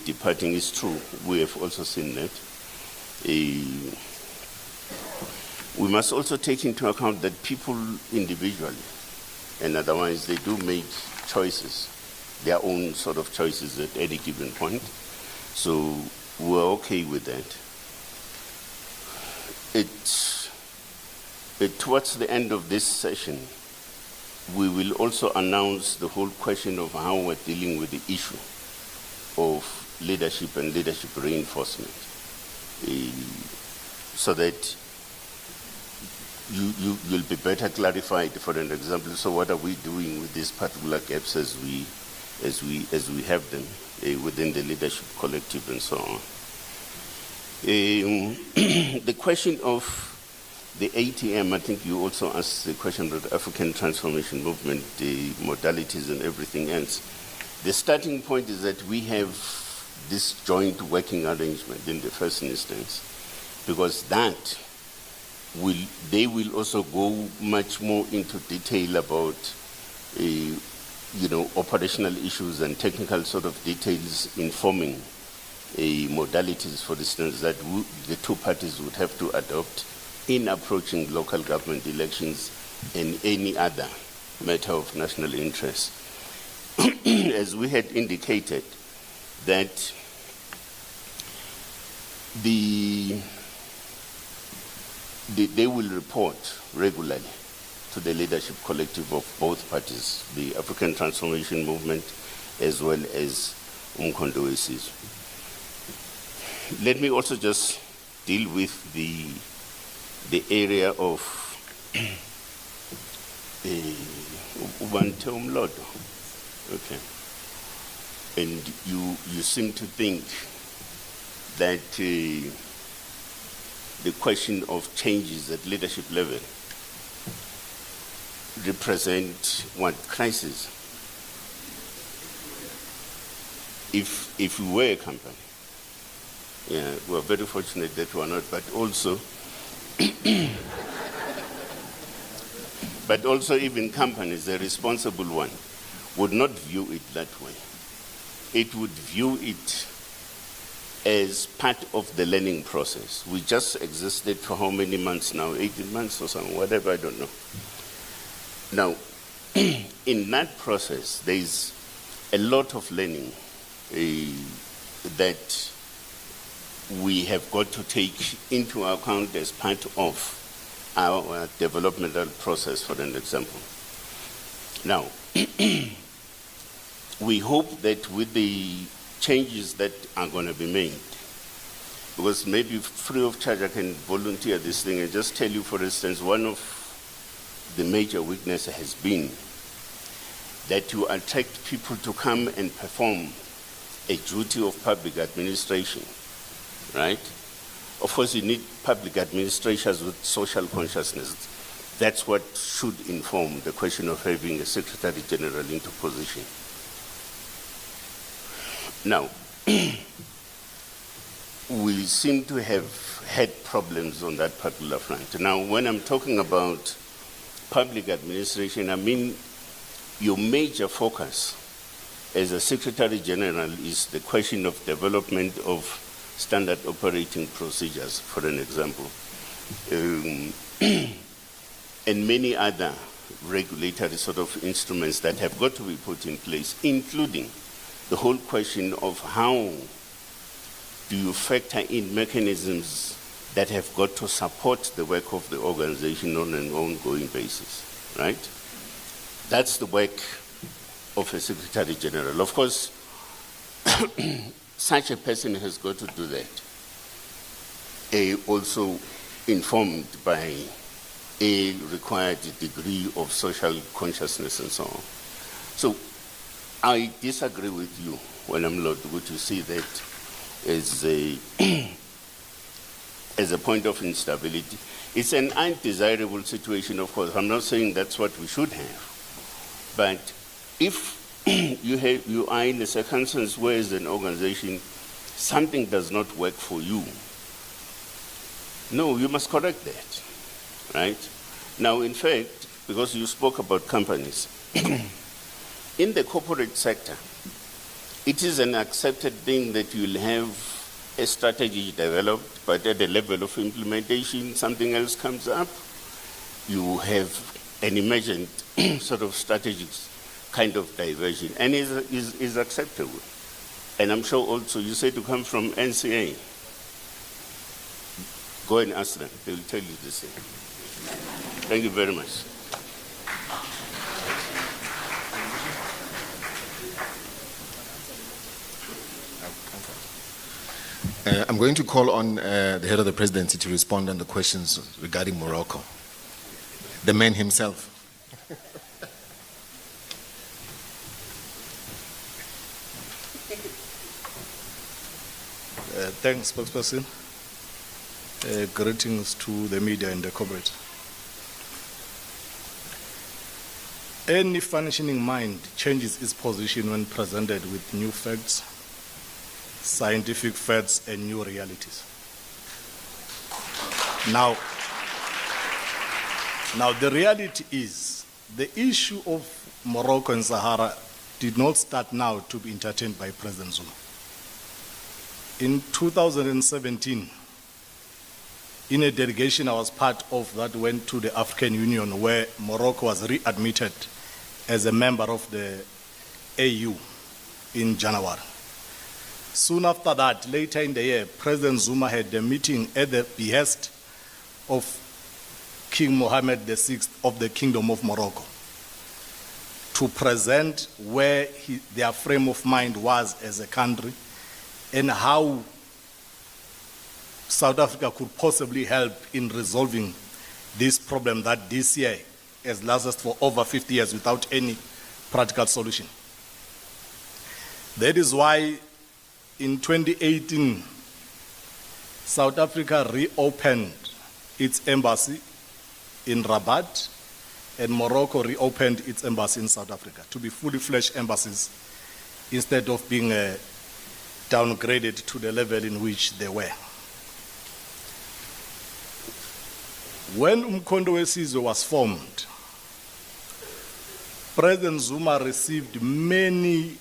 departing. Is true. We have also seen that. We must also take into account that people individually and otherwise they do make choices, their own sort of choices at any given point. So we're okay with that. Towards the end of this session, we will also announce the whole question of how we're dealing with the issue of leadership and leadership reinforcement, so that you'll be better clarified. For an example, so what are we doing with these particular gaps as we have them within the leadership collective and so on. The question of the ATM, I think you also asked the question about the African Transformation Movement, the modalities and everything else. The starting point is that we have this joint working arrangement in the first instance, because they will also go much more into detail about operational issues and technical sort of details informing modalities, for instance, that the two parties would have to adopt in approaching local government elections and any other matter of national interest. As we had indicated, that they will report regularly to the leadership collective of both parties, the African Transformation Movement as well as Umkhonto we Sizwe. Let me also just deal with the area of Ubante Umlodo. Okay. And you seem to think that the question of changes at leadership level represent what crisis? If we were a company, yeah, we're very fortunate that we're not, but also even companies, the responsible one, would not view it that way. It would view it as part of the learning process. We just existed for how many months now? 18 months or something, whatever, I don't know. Now, in that process, there is a lot of learning that we have got to take into account as part of our developmental process, for an example. Now, we hope that with the changes that are going to be made, because maybe free of charge I can volunteer this thing and just tell you, for instance, one of the major weaknesses has been that you attract people to come and perform a duty of public administration, right? Of course, you need public administrators with social consciousness. That's what should inform the question of having a Secretary General into position. Now, we seem to have had problems on that particular front. Now, when I'm talking about public administration, I mean your major focus as a Secretary General is the question of development of standard operating procedures, for an example, and many other regulatory sort of instruments that have got to be put in place, including the whole question of how do you factor in mechanisms that have got to support the work of the organization on an ongoing basis, right? That's the work of a Secretary General. Of course, such a person has got to do that, also informed by a required degree of social consciousness and so on. So I disagree with you when I'm not good to see that as a point of instability. It's an undesirable situation, of course. I'm not saying that's what we should have. But if you are in a circumstance where as an organization something does not work for you, no, you must correct that, right? Now, in fact, because you spoke about companies, in the corporate sector, it is an accepted thing that you'll have a strategy developed, but at the level of implementation, something else comes up. You have an imagined sort of strategic kind of diversion, and is acceptable. And I'm sure also you say to come from NCA. Go and ask them. They will tell you the same. Thank you very much. I'm going to call on the head of the presidency to respond on the questions regarding Morocco. The man himself. Thanks, spokesperson. Greetings to the media and the corporate. Any functioning mind changes its position when presented with new facts, scientific facts, and new realities. Now the reality is the issue of Morocco and Sahara did not start now to be entertained by President Zuma. In 2017, in a delegation I was part of that went to the African Union, where Morocco was readmitted as a member of the AU in January. Soon after that, later in the year, President Zuma had a meeting at the behest of King Mohammed VI of the Kingdom of Morocco to present where their frame of mind was as a country and how South Africa could possibly help in resolving this problem that this year has lasted for over 50 years without any practical solution. That is why in 2018, South Africa reopened its embassy in Rabat, and Morocco reopened its embassy in South Africa to be fully fledged embassies instead of being downgraded to the level in which they were. When Umkhonto Wesizwe was formed, President Zuma received many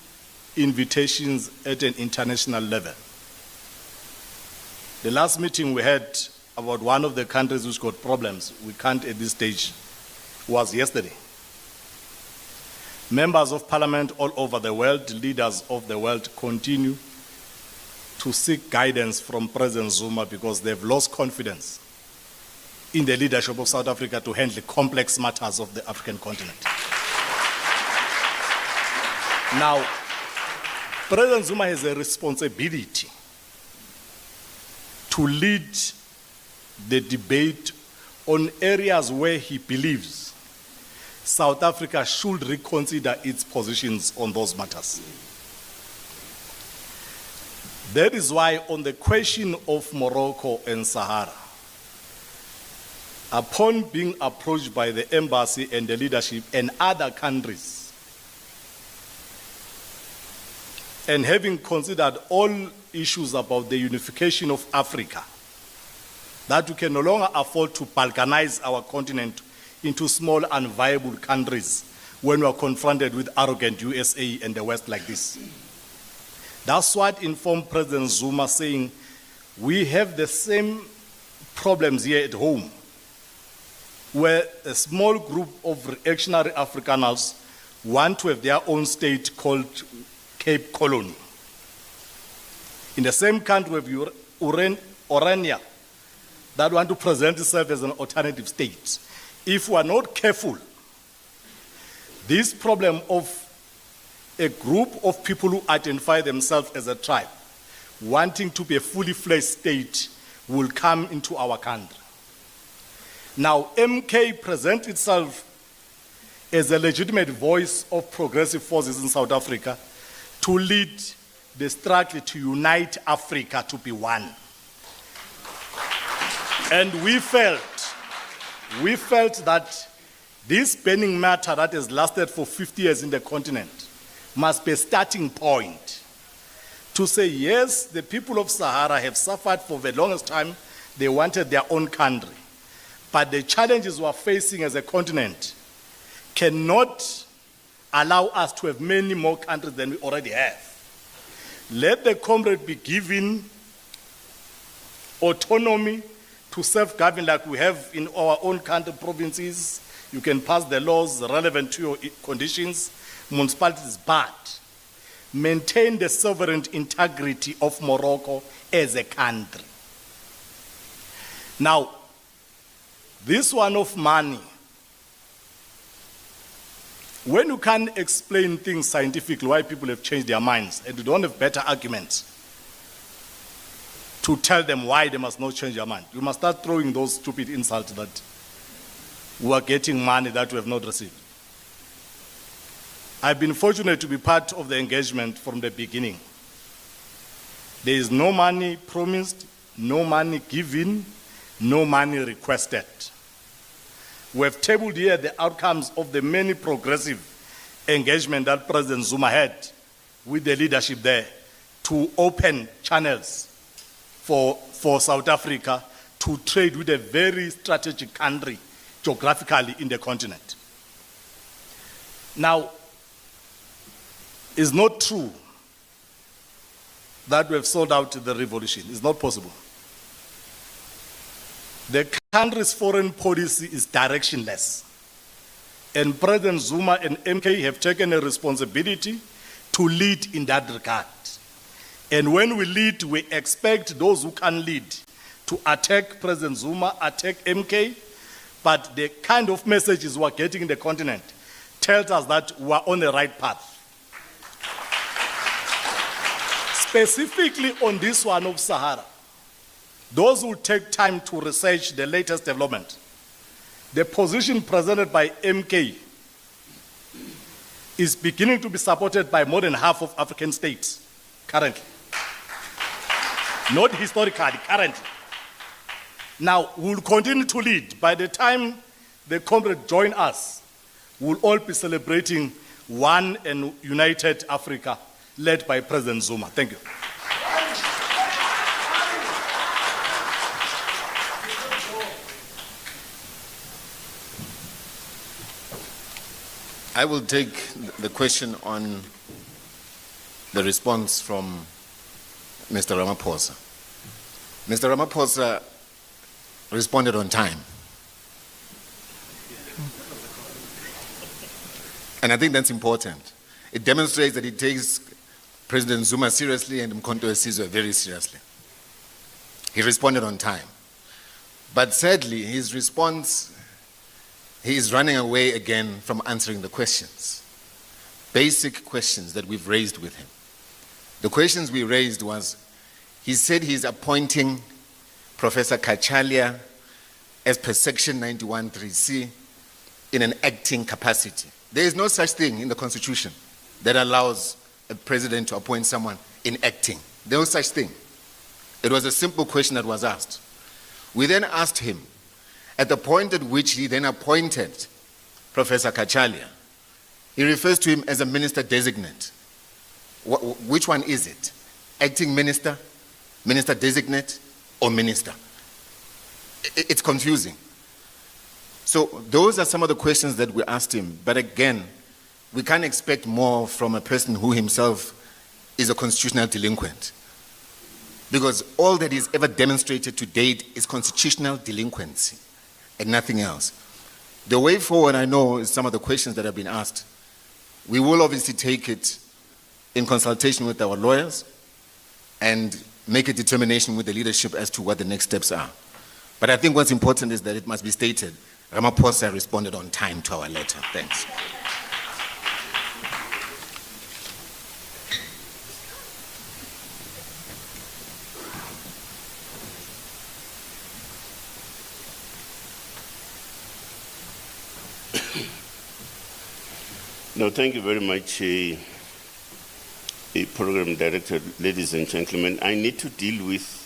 invitations at an international level. The last meeting we had about one of the countries which got problems, we can't at this stage, was yesterday. Members of parliament all over the world, leaders of the world, continue to seek guidance from President Zuma because they've lost confidence in the leadership of South Africa to handle complex matters of the African continent. Now, President Zuma has a responsibility to lead the debate on areas where he believes South Africa should reconsider its positions on those matters. That is why on the question of Morocco and Sahara, upon being approached by the embassy and the leadership and other countries, and having considered all issues about the unification of Africa, that we can no longer afford to balkanize our continent into small and viable countries when we are confronted with arrogant USA and the West like this. That's what informed President Zuma, saying, we have the same problems here at home, where a small group of reactionary Afrikaners want to have their own state called Cape Colony. In the same country, we have Orania that want to present itself as an alternative state. If we are not careful, this problem of a group of people who identify themselves as a tribe wanting to be a fully fledged state will come into our country. Now, MK presents itself as a legitimate voice of progressive forces in South Africa to lead the struggle to unite Africa to be one. And we felt that this burning matter that has lasted for 50 years in the continent must be a starting point to say, yes, the people of Sahara have suffered for the longest time. They wanted their own country. But the challenges we are facing as a continent cannot allow us to have many more countries than we already have. Let the comrade be given autonomy to self-govern like we have in our own country provinces. You can pass the laws relevant to your conditions, municipalities, but maintain the sovereign integrity of Morocco as a country. Now, this one of money, when you can't explain things scientifically, why people have changed their minds, and you don't have better arguments to tell them why they must not change their mind, you must start throwing those stupid insults that we are getting money that we have not received. I've been fortunate to be part of the engagement from the beginning. There is no money promised, no money given, no money requested. We have tabled here the outcomes of the many progressive engagement that President Zuma had with the leadership there to open channels for South Africa to trade with a very strategic country geographically in the continent. Now, it's not true that we have sold out the revolution. It's not possible. The country's foreign policy is directionless. And President Zuma and MK have taken a responsibility to lead in that regard. And when we lead, we expect those who can lead to attack President Zuma, attack MK, but the kind of messages we're getting in the continent tells us that we're on the right path. Specifically on this one of Sahara, those who take time to research the latest development, the position presented by MK is beginning to be supported by more than half of African states currently. Not historically, currently. Now, we'll continue to lead. By the time the comrades join us, we'll all be celebrating one and united Africa, led by President Zuma. Thank you. I will take the question on the response from Mr. Ramaphosa. Mr. Ramaphosa responded on time. And I think that's important. It demonstrates that he takes President Zuma seriously and Mkhonto Sizwe very seriously. He responded on time. But sadly, his response, he is running away again from answering the questions. Basic questions that we've raised with him. The questions we raised was, he said he's appointing Professor Kachalia as per Section 91(3)(c) in an acting capacity. There is no such thing in the Constitution that allows a president to appoint someone in acting. There was no such thing. It was a simple question that was asked. We then asked him, at the point at which he then appointed Professor Kachalia, he refers to him as a minister designate. Which one is it? Acting minister, minister designate, or minister? It's confusing. So those are some of the questions that we asked him. But again, we can't expect more from a person who himself is a constitutional delinquent. Because all that he's ever demonstrated to date is constitutional delinquency and nothing else. The way forward, I know, is some of the questions that have been asked. We will obviously take it in consultation with our lawyers and make a determination with the leadership as to what the next steps are. But I think what's important is that it must be stated, Ramaphosa responded on time to our letter. Thanks. No, thank you very much, Program Director, ladies and gentlemen. I need to deal with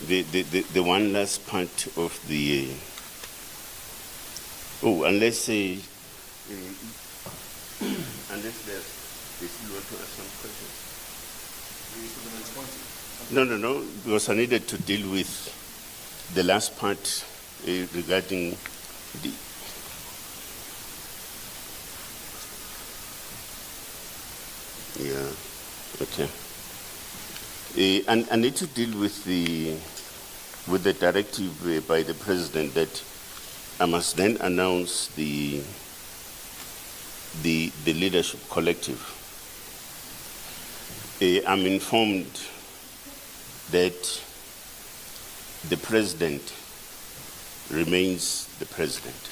the one last part of the... unless they still want to ask some questions. No, because I needed to deal with the last part regarding the... Yeah, okay. And I need to deal with the directive by the President that I must then announce the leadership collective. I'm informed that the President remains the President.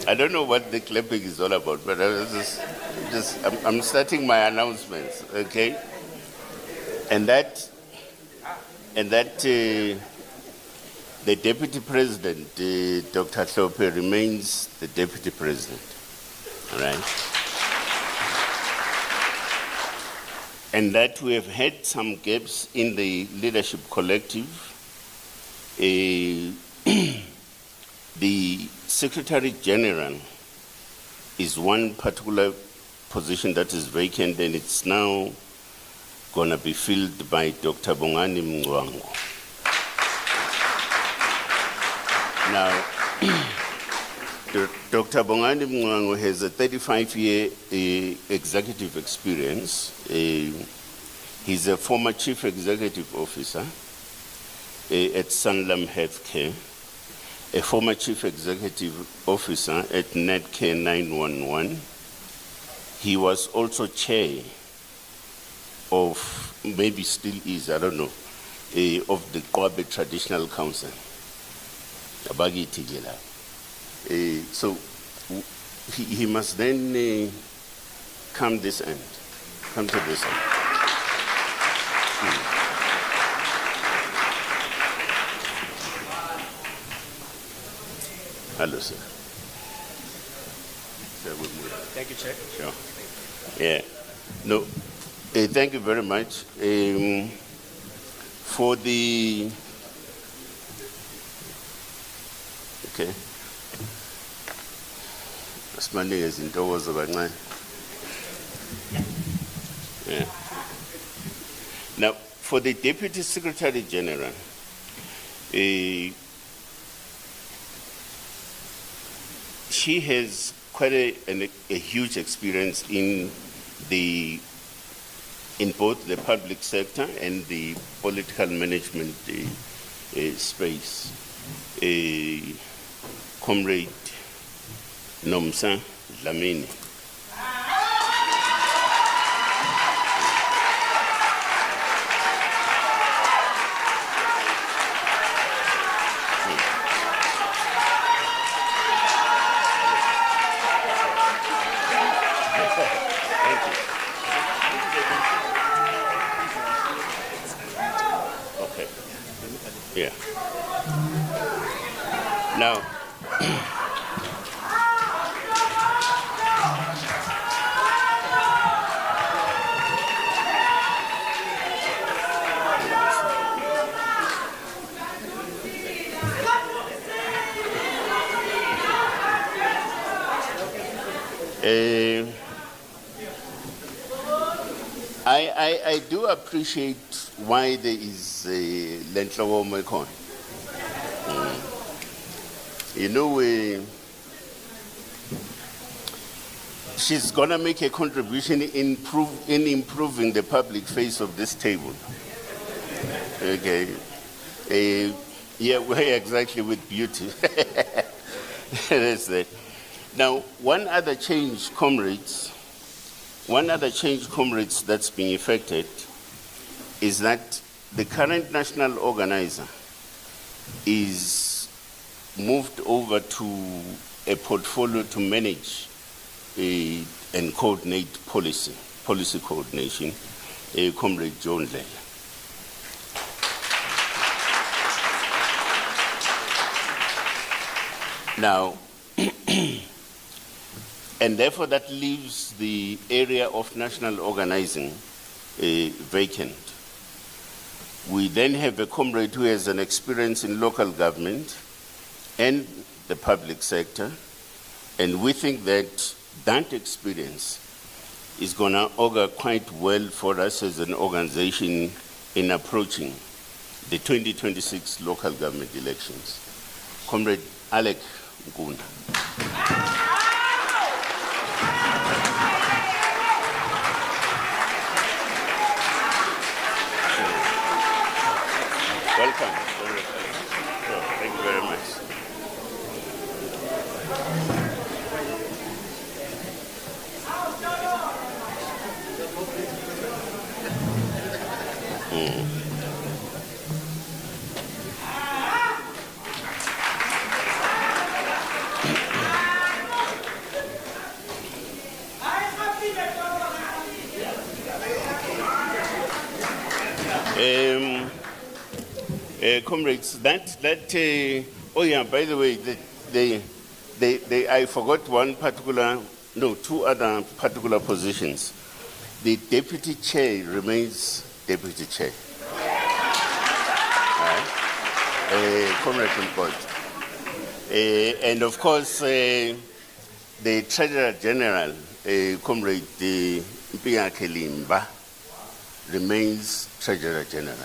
I don't know what the clapping is all about, but I'm starting my announcements, okay? And that the Deputy President, Dr. Hlophe, remains the Deputy President, all right? And that we have had some gaps in the leadership collective. The Secretary General is one particular position that is vacant, and it's now going to be filled by Dr. Bongani Mngwango. Now, Dr. Bongani Mngwango has a 35-year executive experience. He's a former chief executive officer at Sanlam Healthcare, a former chief executive officer at Netcare 911. He was also chair of, maybe still is, I don't know, of the Kwabe Traditional Council. So he must then come this end. Come to this end. Hello, sir. Thank you, Chair. Sure. Yeah. No. Thank you very much. For the okay. Asmani is in towards of yeah. Now, for the Deputy Secretary General, she has quite a huge experience in both the public sector and the political management space. Comrade Nomsa Dlamini. Okay. Yeah. Now, I do appreciate why there is a Lentlawo Mekon. You know, she's going to make a contribution in improving the public face of this table. Okay. Yeah, we're exactly with beauty. That's it. Now, one other change, comrades, that's being effected is that the current national organizer is moved over to a portfolio to manage and coordinate policy coordination, Comrade John Lela. Now, and therefore that leaves the area of national organizing vacant. We then have a comrade who has an experience in local government and the public sector, and we think that that experience is going to augur quite well for us as an organization in approaching the 2026 local government elections. Comrade Alec Nkunda. Welcome. Thank you very much. Comrades, oh yeah, by the way, I forgot two other particular positions. The deputy chair remains deputy chair. Comrade Mpot. And of course, the Treasurer General, Comrade Mpia Kelimba, remains Treasurer General.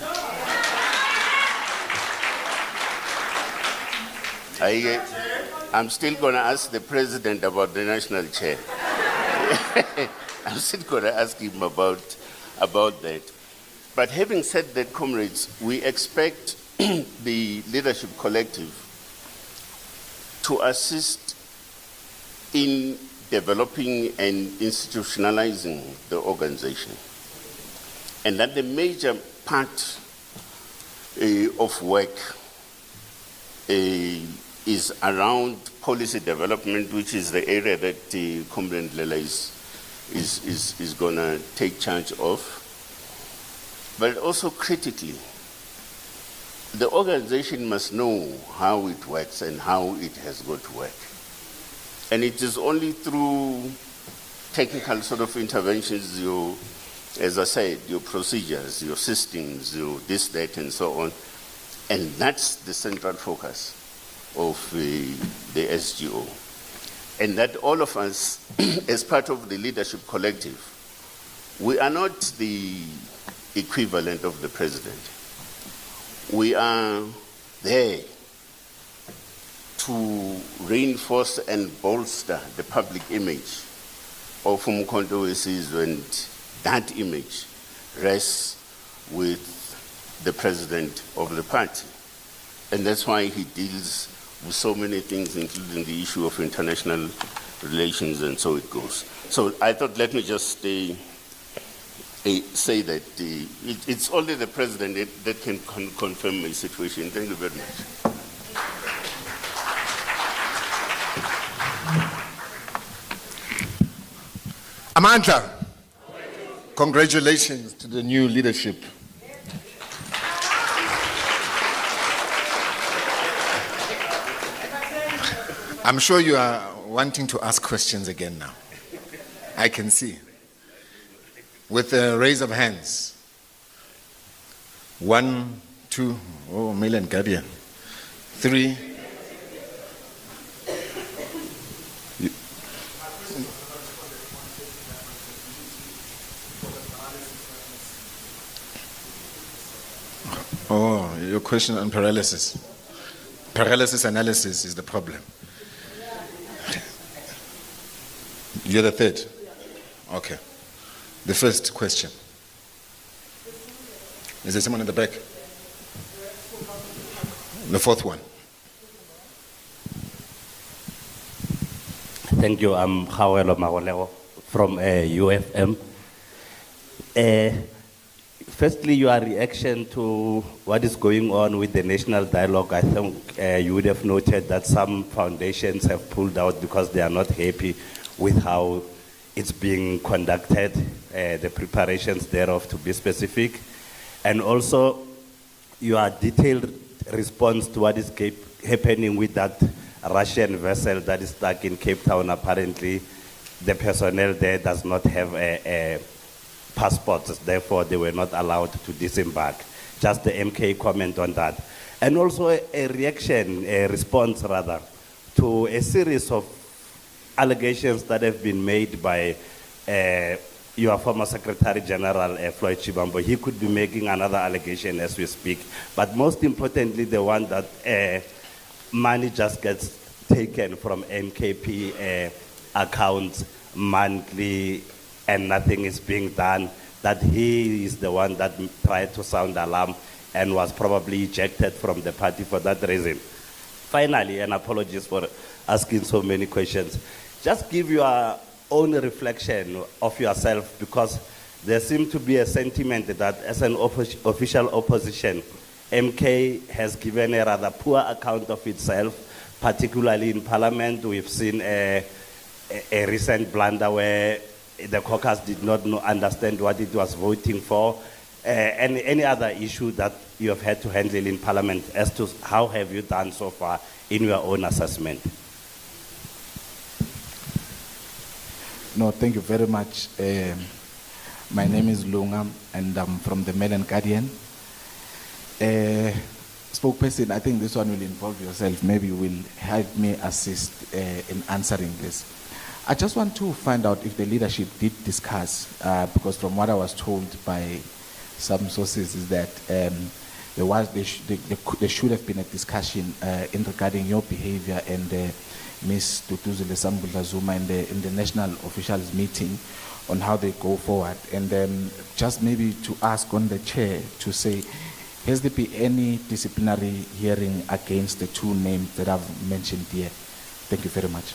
I'm still going to ask the President about the national chair. I'm still going to ask him about that. But having said that, comrades, we expect the leadership collective to assist in developing and institutionalizing the organization. And that the major part of work is around policy development, which is the area that Comrade Lela is going to take charge of. But also critically, the organization must know how it works and how it has got to work. And it is only through technical sort of interventions, as I said, your procedures, your systems, your this, that, and so on. And that's the central focus of the SGO. And that all of us, as part of the leadership collective, we are not the equivalent of the president. We are there to reinforce and bolster the public image of Umkhonto weSizwe, and that image rests with the president of the party. And that's why he deals with so many things, including the issue of international relations, and so it goes. So I thought, let me just say that it's only the president that can confirm my situation. Thank you very much. Amandla, congratulations to the new leadership. I'm sure you are wanting to ask questions again now. I can see. With a raise of hands. 1, 2, oh, Milan Gabian. 3. Oh, your question on paralysis. Paralysis analysis is the problem. You're the third? Okay. The first question. Is there someone in the back? The fourth one. Thank you. I'm Hawelo Magolego from UFM. Firstly, your reaction to what is going on with the national dialogue. I think you would have noted that some foundations have pulled out because they are not happy with how it's being conducted, the preparations thereof, to be specific. And also your detailed response to what is happening with that Russian vessel that is stuck in Cape Town. Apparently, the personnel there does not have passports, therefore they were not allowed to disembark. Just the MK comment on that. And also a response rather, to a series of allegations that have been made by your former Secretary General, Floyd Shivambu. He could be making another allegation as we speak. But most importantly, the one that money just gets taken from MKP accounts monthly and nothing is being done, that he is the one that tried to sound alarm and was probably ejected from the party for that reason. Finally, and apologies for asking so many questions, just give your own reflection of yourself, because there seems to be a sentiment that as an official opposition, MK has given a rather poor account of itself, particularly in Parliament. We've seen a recent blunder where the caucus did not understand what it was voting for. Any other issue that you have had to handle in Parliament, as to how have you done so far in your own assessment? No, thank you very much. My name is Lunga, and I'm from the Mail and Guardian. Spokesperson, I think this one will involve yourself. Maybe you will help me assist in answering this. I just want to find out if the leadership did discuss, because from what I was told by some sources is that there should have been a discussion in regarding your behavior and Ms. Duduzile Sambula Zuma in the national officials meeting on how they go forward. And just maybe to ask on the chair to say, has there been any disciplinary hearing against the two names that I've mentioned here? Thank you very much.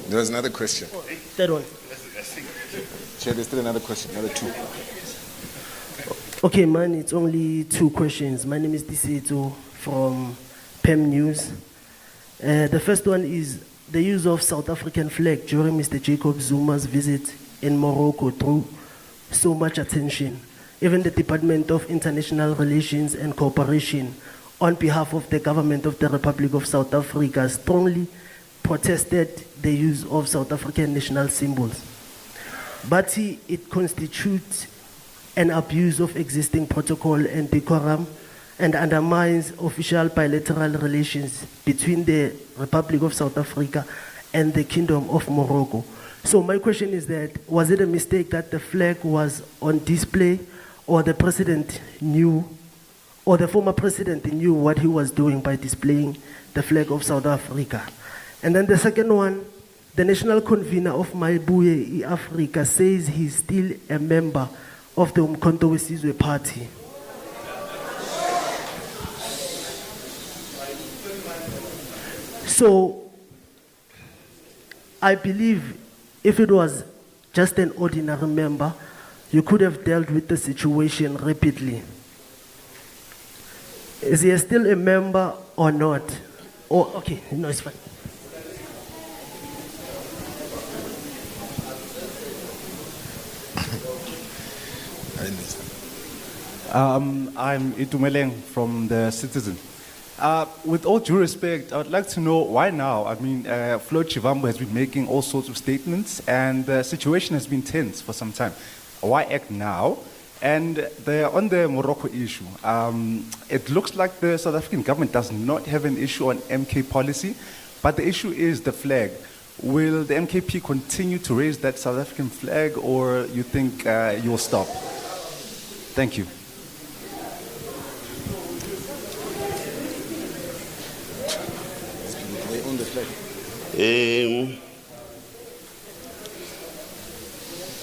There was another question. Third one. Chair, there's still another question, another two. Okay, man, it's only 2 questions. My name is Diseto from PEM News. The first one is the use of South African flag during Mr. Jacob Zuma's visit in Morocco drew so much attention. Even the Department of International Relations and Cooperation, on behalf of the government of the Republic of South Africa, strongly protested the use of South African national symbols. But it constitutes an abuse of existing protocol and decorum and undermines official bilateral relations between the Republic of South Africa and the Kingdom of Morocco. So my question is that, was it a mistake that the flag was on display, or the president knew, or the former president knew what he was doing by displaying the flag of South Africa? And then the second one, the national convener of Maibuye Africa says he's still a member of the Umkhonto weSizwe party. So, I believe if it was just an ordinary member, you could have dealt with the situation rapidly. Is he still a member or not? Oh, okay, no, it's fine. I'm Itumeleng from the Citizen. With all due respect, I would like to know why now? I mean, Floyd Shivambu has been making all sorts of statements, and the situation has been tense for some time. Why act now? And on the Morocco issue, it looks like the South African government does not have an issue on MK policy, but the issue is the flag. Will the MKP continue to raise that South African flag, or you think you'll stop? Thank you.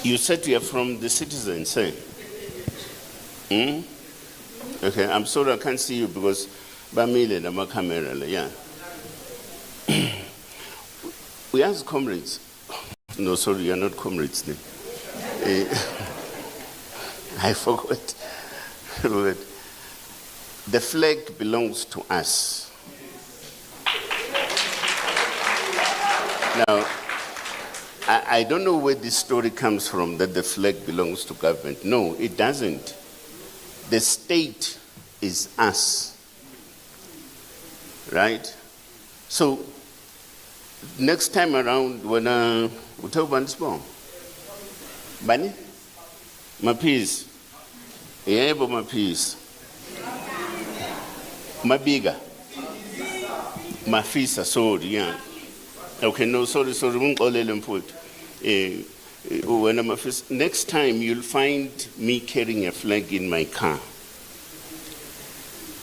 You said you are from the Citizen, say? Okay, I'm sorry I can't see you because Bamile na camera, yeah. We ask comrades. No, sorry, you are not comrades. I forgot. The flag belongs to us. Now, I don't know where this story comes from that the flag belongs to government. No, it doesn't. The state is us. Right? So, next time around, when we talk about this bomb, Bunny? My peace. Yeah, but my peace. My bigger. My fisa, sorry, yeah. Okay, no, sorry, won't all them put. When I'm next time you'll find me carrying a flag in my car.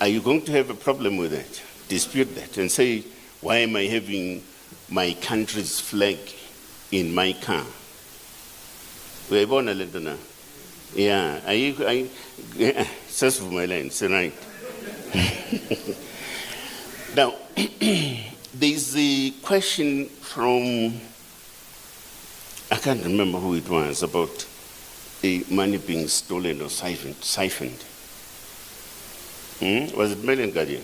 Are you going to have a problem with that? Dispute that and say, why am I having my country's flag in my car? We're born a little now. Yeah, that's for my line, it's right. Now, there's a question from, I can't remember who it was, about the money being stolen or siphoned. Was it Melian Guardian?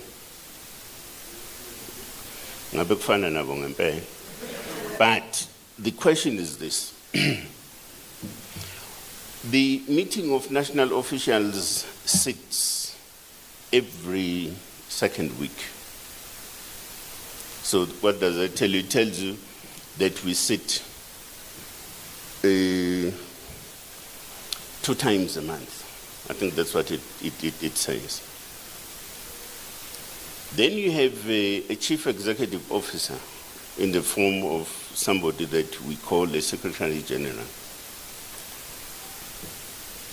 But the question is this. The meeting of national officials sits every second week. So what does it tell you? It tells you that we sit 2 times a month. I think that's what it says. Then you have a chief executive officer in the form of somebody that we call a secretary general.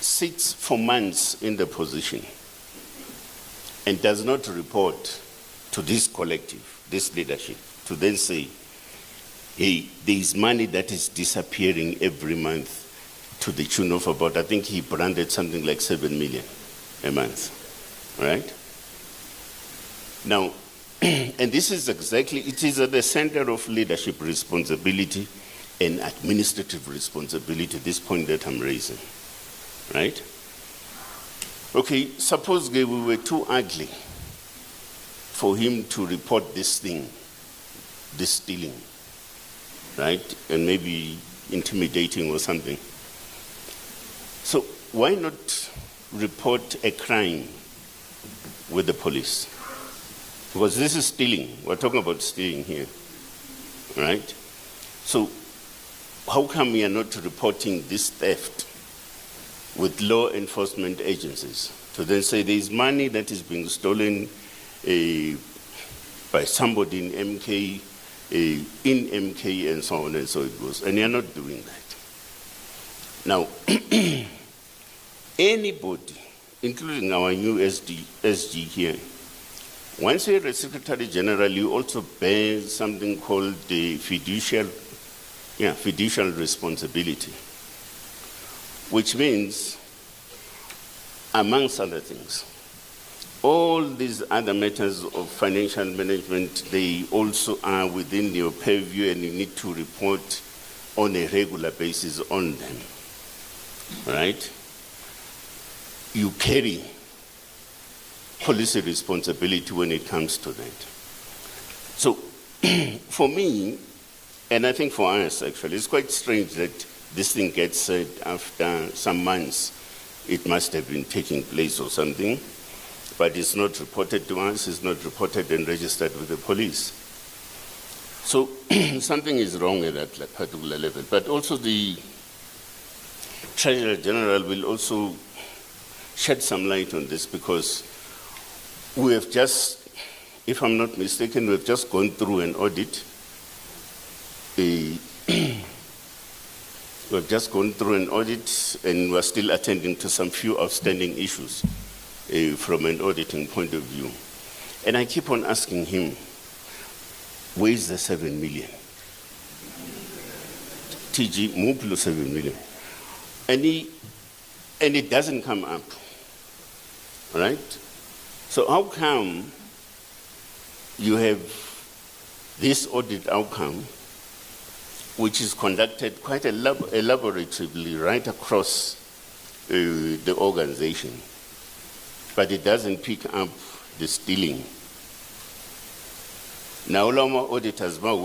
Sits for months in the position and does not report to this collective, this leadership, to then say, hey, there is money that is disappearing every month to the tune of about, I think he branded something like 7 million a month, right? Now, and this is exactly, it is at the center of leadership responsibility and administrative responsibility, this point that I'm raising, right? Okay, suppose we were too ugly for him to report this thing, this stealing, right? And maybe intimidating or something. So why not report a crime with the police? Because this is stealing. We're talking about stealing here, right? So how come we are not reporting this theft with law enforcement agencies to then say there is money that is being stolen by somebody in MK, and so on and so it goes, and you're not doing that. Now, anybody, including our new SG here, once you're a Secretary General, you also bear something called the fiducial responsibility, which means, amongst other things, all these other matters of financial management, they also are within your purview, and you need to report on a regular basis on them, right? You carry policy responsibility when it comes to that. So for me, and I think for us actually, it's quite strange that this thing gets said after some months. It must have been taking place or something, but it's not reported to us, it's not reported and registered with the police. So something is wrong at that particular level. But also the Treasurer General will also shed some light on this, because we have just, if I'm not mistaken, we've just gone through an audit. We've just gone through an audit, and we're still attending to some few outstanding issues from an auditing point of view. And I keep on asking him, where is the 7 million? TG, Muplo 7 million. And it doesn't come up, right? So how come you have this audit outcome, which is conducted quite elaboratively right across the organization, but it doesn't pick up the stealing? Now, Lama auditors, now,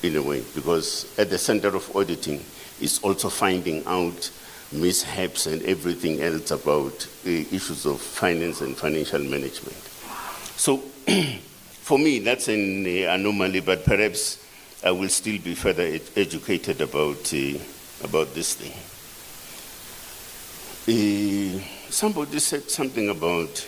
in a way, because at the center of auditing is also finding out mishaps and everything else about issues of finance and financial management. So for me, that's an anomaly, but perhaps I will still be further educated about this thing. Somebody said something about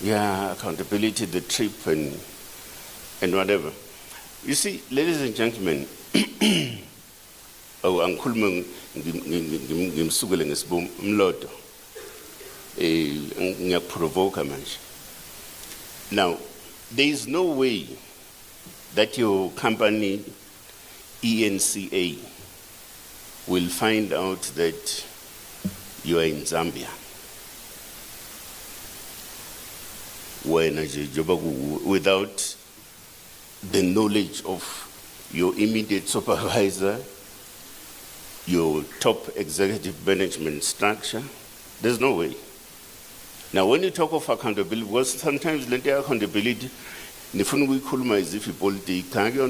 accountability, the trip and whatever. You see, ladies and gentlemen, angikhuluma ngimsukele ngesibom umlodo ngiyakuprovoka manje. Now, there is no way that your company ENCA will find out that you are in Zambia without the knowledge of your immediate supervisor, your top executive management structure. There's no way. Now, when you talk of accountability, because sometimes the accountability,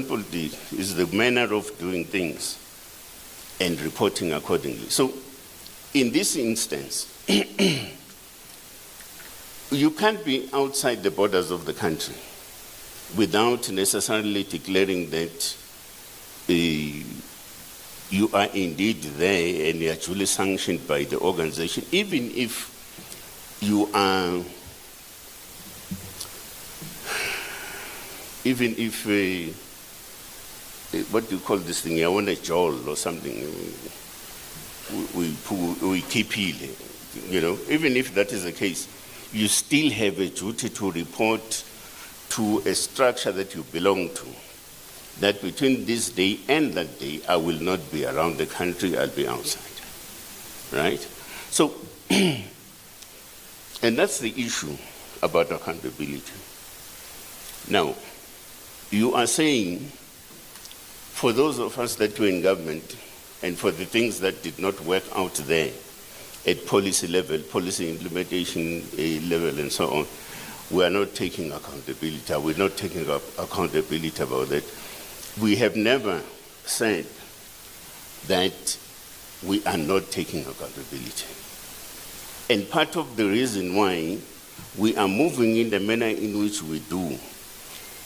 politics is the manner of doing things and reporting accordingly. So, in this instance, you can't be outside the borders of the country without necessarily declaring that you are indeed there and you are duly sanctioned by the organization, even if you are, what do you call this thing? I want a jowl or something. We keep healing, even if that is the case, you still have a duty to report to a structure that you belong to, that between this day and that day, I will not be around the country, I'll be outside, right? So, and that's the issue about accountability. Now, you are saying, for those of us that were in government, and for the things that did not work out there at policy level, policy implementation level, and so on, we are not taking accountability. We're not taking accountability about that. We have never said that we are not taking accountability. And part of the reason why we are moving in the manner in which we do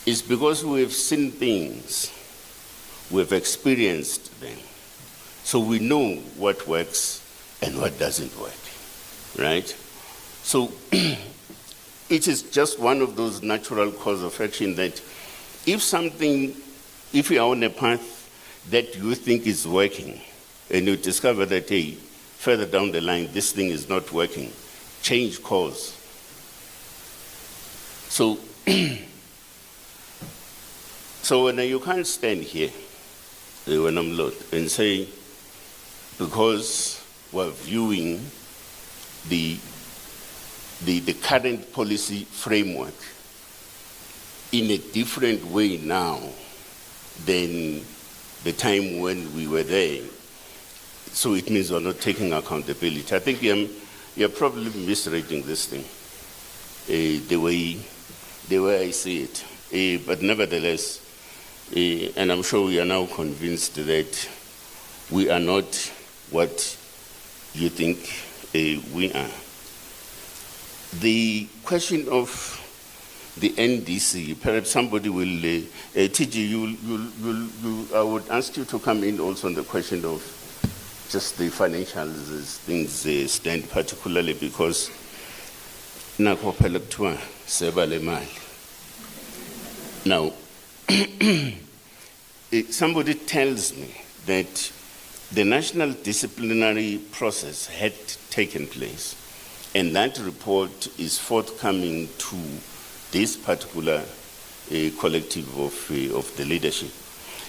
is because we have seen things, we have experienced them. So we know what works and what doesn't work, right? So it is just one of those natural cause of action that if you are on a path that you think is working and you discover that, hey, further down the line, this thing is not working, change course. So, so when you can't stand here, when I'm lot, and say, because we're viewing the current policy framework in a different way now than the time when we were there, so it means we're not taking accountability. I think you're probably misreading this thing, the way I see it. But nevertheless, and I'm sure we are now convinced that we are not what you think we are. The question of the NDC, perhaps somebody will, TG, I would ask you to come in also on the question of just the financials as things stand, particularly because now somebody tells me that the national disciplinary process had taken place, and that report is forthcoming to this particular collective of the leadership.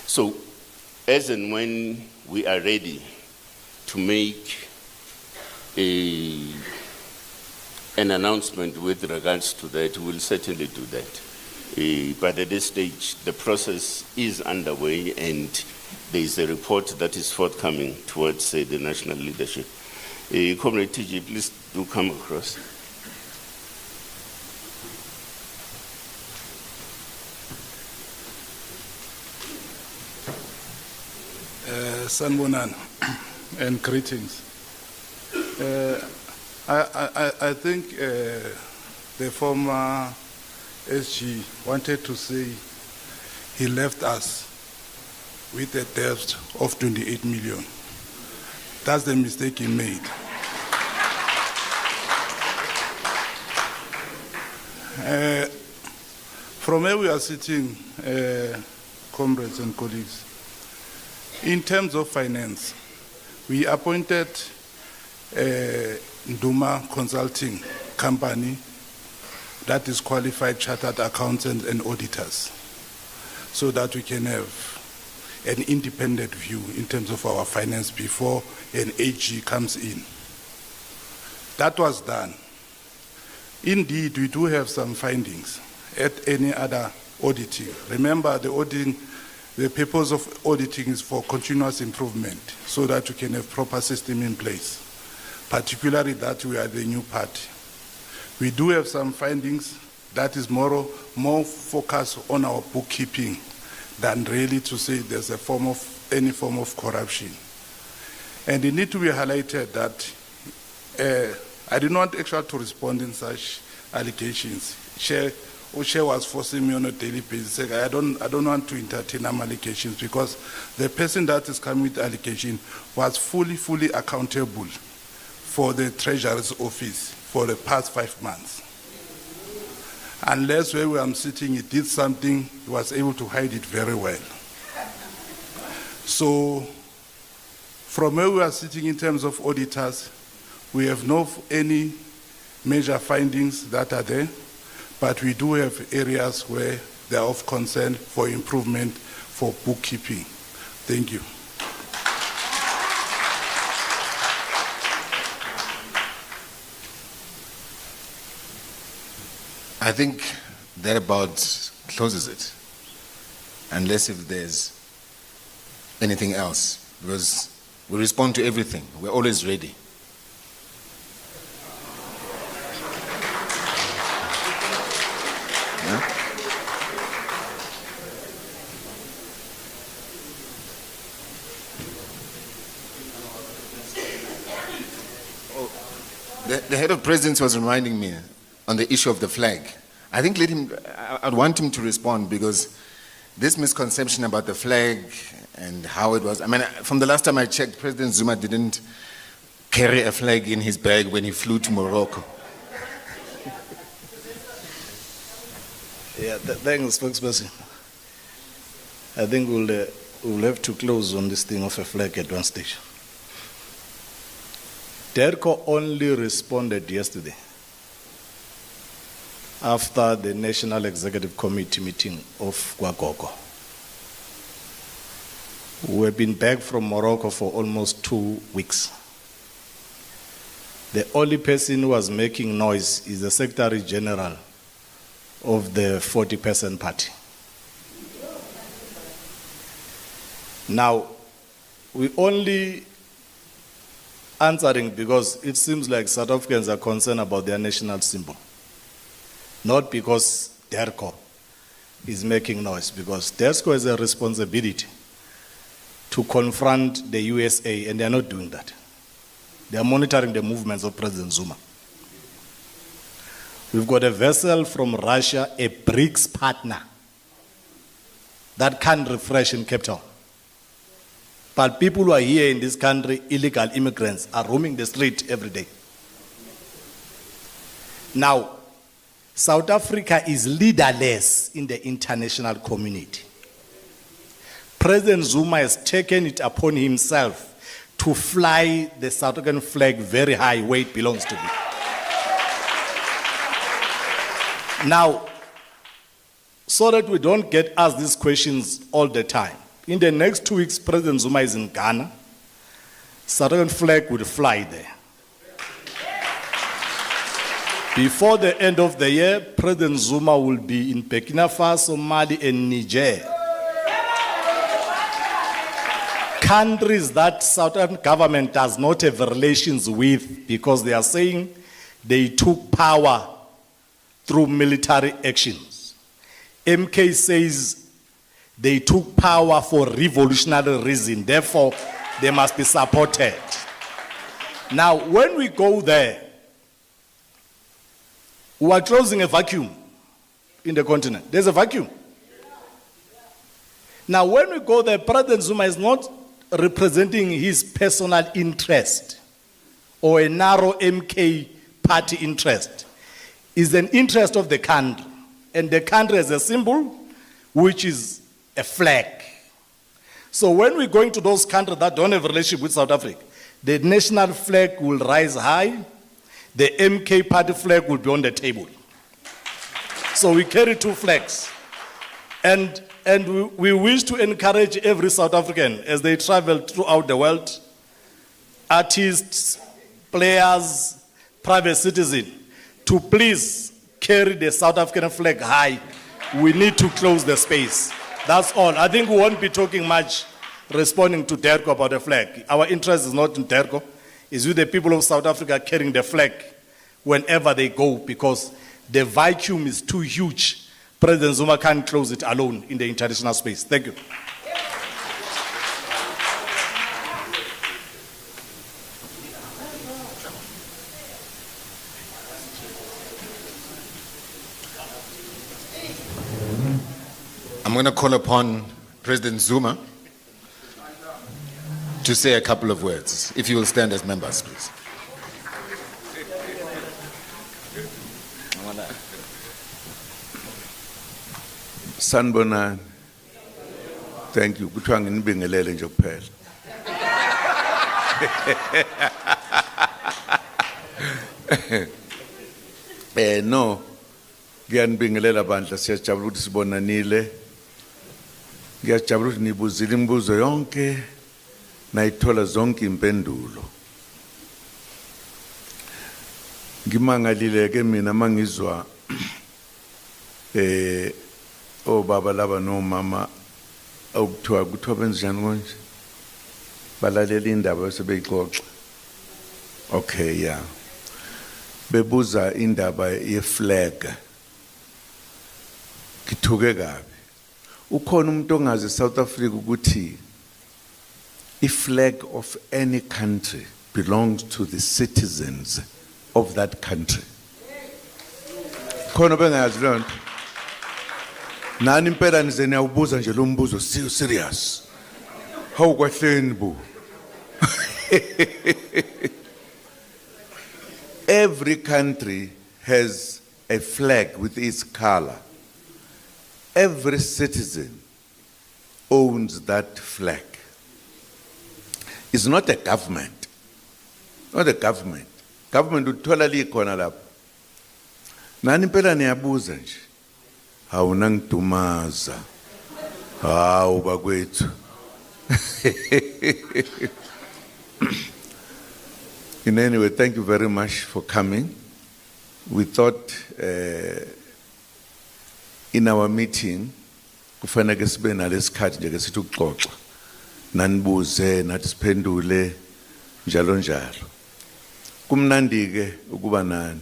So, as and when we are ready to make an announcement with regards to that, we'll certainly do that. But at this stage, the process is underway, and there is a report that is forthcoming towards the national leadership. Comrade TG, please do come across. Sanbonan, and greetings. I think the former SG wanted to say he left us with a debt of 28 million. That's the mistake he made. From where we are sitting, comrades and colleagues, in terms of finance, we appointed a Nduma consulting company that is qualified chartered accountants and auditors, so that we can have an independent view in terms of our finance before an AG comes in. That was done. Indeed, we do have some findings at any other auditing. Remember, the purpose of auditing is for continuous improvement, so that we can have proper system in place, particularly that we are the new party. We do have some findings that is more focused on our bookkeeping than really to say there's any form of corruption. And it needs to be highlighted that I did not actually to respond in such allegations. Chair was forcing me on a daily basis, saying, I don't want to entertain allegations, because the person that is coming with allegation was fully accountable for the Treasurer's office for the past 5 months. Unless where I'm sitting, he did something, he was able to hide it very well. So, from where we are sitting in terms of auditors, we have no any major findings that are there, but we do have areas where they are of concern for improvement for bookkeeping. Thank you. I think that about closes it, unless if there's anything else, because we respond to everything. We're always ready. Yeah? The head of presidency was reminding me on the issue of the flag. I think I'd want him to respond, because this misconception about the flag and how it was, I mean, from the last time I checked, President Zuma didn't carry a flag in his bag when he flew to Morocco. Yeah, thanks, spokesperson. I think we'll have to close on this thing of a flag at one stage. DERCO only responded yesterday after the National Executive Committee meeting of Kwagogo. We've been back from Morocco for almost 2 weeks. The only person who was making noise is the Secretary General of the 40-person party. Now, we only answering because it seems like South Africans are concerned about their national symbol. Not because DERCO is making noise, because DERCO has a responsibility to confront the USA, and they are not doing that. They are monitoring the movements of President Zuma. We've got a vessel from Russia, a BRICS partner, that can't refresh in Cape Town. But people who are here in this country, illegal immigrants, are roaming the street every day. Now, South Africa is leaderless in the international community. President Zuma has taken it upon himself to fly the South African flag very high where it belongs to be. Now, so that we don't get asked these questions all the time, in the next 2 weeks, President Zuma is in Ghana. South African flag will fly there. Before the end of the year, President Zuma will be in Burkina Faso, Mali, and Niger. Countries that South African government does not have relations with, because they are saying they took power through military actions. MK says they took power for revolutionary reason, therefore they must be supported. Now, when we go there, we are closing a vacuum in the continent. There's a vacuum. Now, when we go there, President Zuma is not representing his personal interest or a narrow MK party interest. It's an interest of the country. And the country has a symbol, which is a flag. So when we go into those countries that don't have a relationship with South Africa, the national flag will rise high, the MK party flag will be on the table. So we carry 2 flags. And we wish to encourage every South African as they travel throughout the world, artists, players, private citizens, to please carry the South African flag high. We need to close the space. That's all. I think we won't be talking much responding to DERCO about the flag. Our interest is not in DERCO. It's with the people of South Africa carrying the flag whenever they go, because the vacuum is too huge. President Zuma can't close it alone in the international space. Thank you. I'm going to call upon President Zuma to say a couple of words. If you will stand as members, please. Sanibonani. Thank you. Kuthiwa nginibingelele nje kuphela. No. Ngiyanibingelela bandla, siyajabula ukuthi sibonanile. Ngiyajabula ukuthi nibuzile imibuzo yonke nayithola zonke impendulo. Ngimangalile ke mina mangizwa obaba laba nomama kuthiwa benzenjani konje balalela indaba sebeyixoxa. Okay, yeah. Bebuza indaba ye-flag. Kithuke kabi. Ukhona umuntu ongazi South Africa ukuthi i-flag of any country belongs to the citizens of that country. Khona bengayazi loo nto. Nani impela nize niyawubuza nje lo mbuzo serious. Hawu kwahleni bu. Every country has a flag with its color. Every citizen owns that flag. It's not a government. Not a government. Government uthola likhona lapho. Nani impela niyabuza nje. Hawu nangidumaza. Hawu bakwethu. In any way, thank you very much for coming. We thought in our meeting, kufanele sibe nalesikhathi nje ke sithi ukuxoxa. Nanibuze nathi siphendule njalo njalo. Kumnandi ke ukuba nani.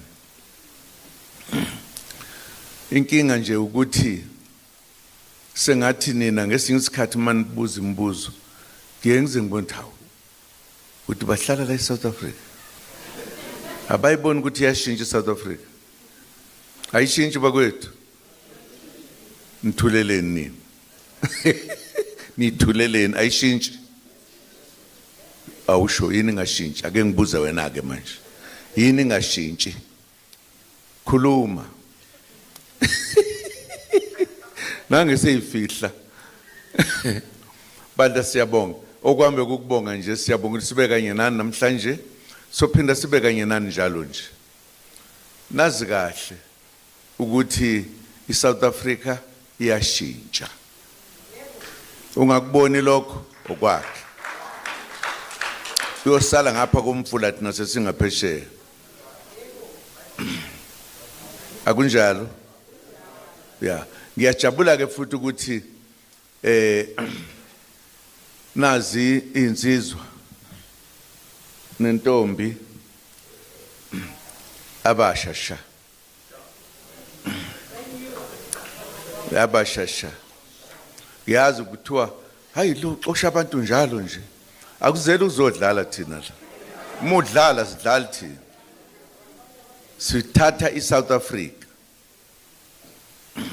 Inkinga nje ukuthi sengathi nina ngesinye isikhathi manibuza imibuzo ngiye ngize ngibone hawu ukuthi bahlala la eSouth Africa. Abayiboni ukuthi yashintsha eSouth Africa. Ayishintshi bakwethu. Nithuleleni nini. Nithuleleni ayishintshi. Awusho yini ngashintshi ake ngibuza wena ke manje. Yini ngashintshi? Khuluma. Nange seyifihla. Banda siyabonga. Okwambe ukubonga nje siyabonga ukuthi sibe kanye nani namhlanje. Sophinda sibe kanye nani njalo nje. Nazi kahle ukuthi iSouth Africa iyashintsha. Ungakuboni lokho okwakhe. Uyosala ngapha komfula thina sesingaphesheya. Akunjalo? Yeah. Ngiyajabula ke futhi ukuthi nazi insizwa nentombi abashasha. Abashasha. Ngiyazi ukuthiwa hayi lo xosha abantu njalo nje. Akuzele uzodlala thina la. Umudlala sidlala thina. Sithatha iSouth Africa.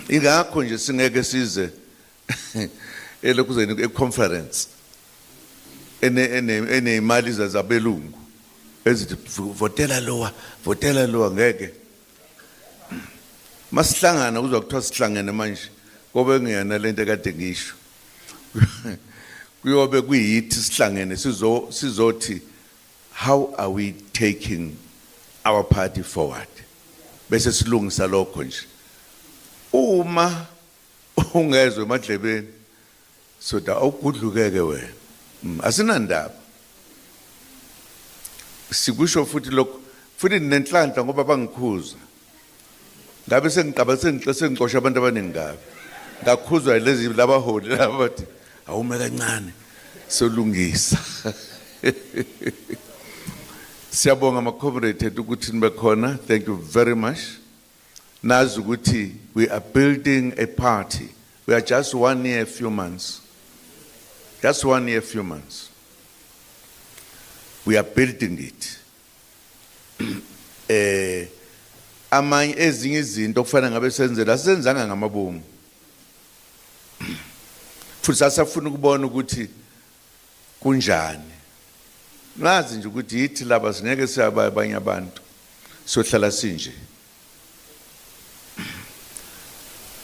Ingakho nje singeke size elokuzeni econference ene imali zabelungu ezithi votela lowa ngeke masihlangana uzwa kuthiwa sihlangene manje kobe ngiyana lento kade ngisho kuyobe kuyithi sihlangene sizothi how are we taking our party forward bese silungisa lokho nje uma ungezwe emadlebeni soda awugudlukeke wena asinandaba sikusho futhi lokho futhi nenhlanhla ngoba bangikhuza ngabe sengixosha abantu abaningi ngabe ngakhuzwa lezi labaholi labathi awume kancane solungisa siyabonga ama-comrade ukuthi nibe khona. Thank you very much. Nazi ukuthi we are building a party. We are just 1 year, few months. Just 1 year, few months. We are building it. Amanye ezinye izinto kufanele ngabe senzela senzanga ngamabomu. Futhi sasafuna ukubona ukuthi kunjani. Nazi nje ukuthi yithi laba singeke siyaba abanye abantu. Sohlala sinje.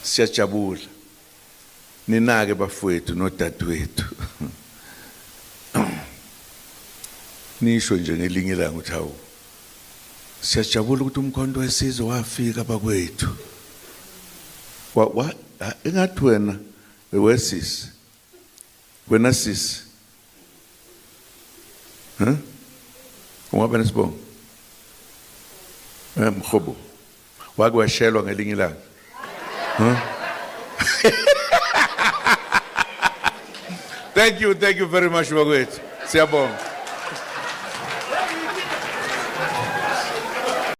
Siyajabula. Ninake bafowethu nodadewethu. Nisho nje ngelinye ilanga ukuthi hawu. Siyajabula ukuthi umkhonto wesizwe wafika bakwethu. What? Engathi wena wesisi. Wena sisi. Ungaba nesibongo. Mkhobo. Wake washelwa ngelinye ilanga. Thank you very much, Bagwet. Siyabonga.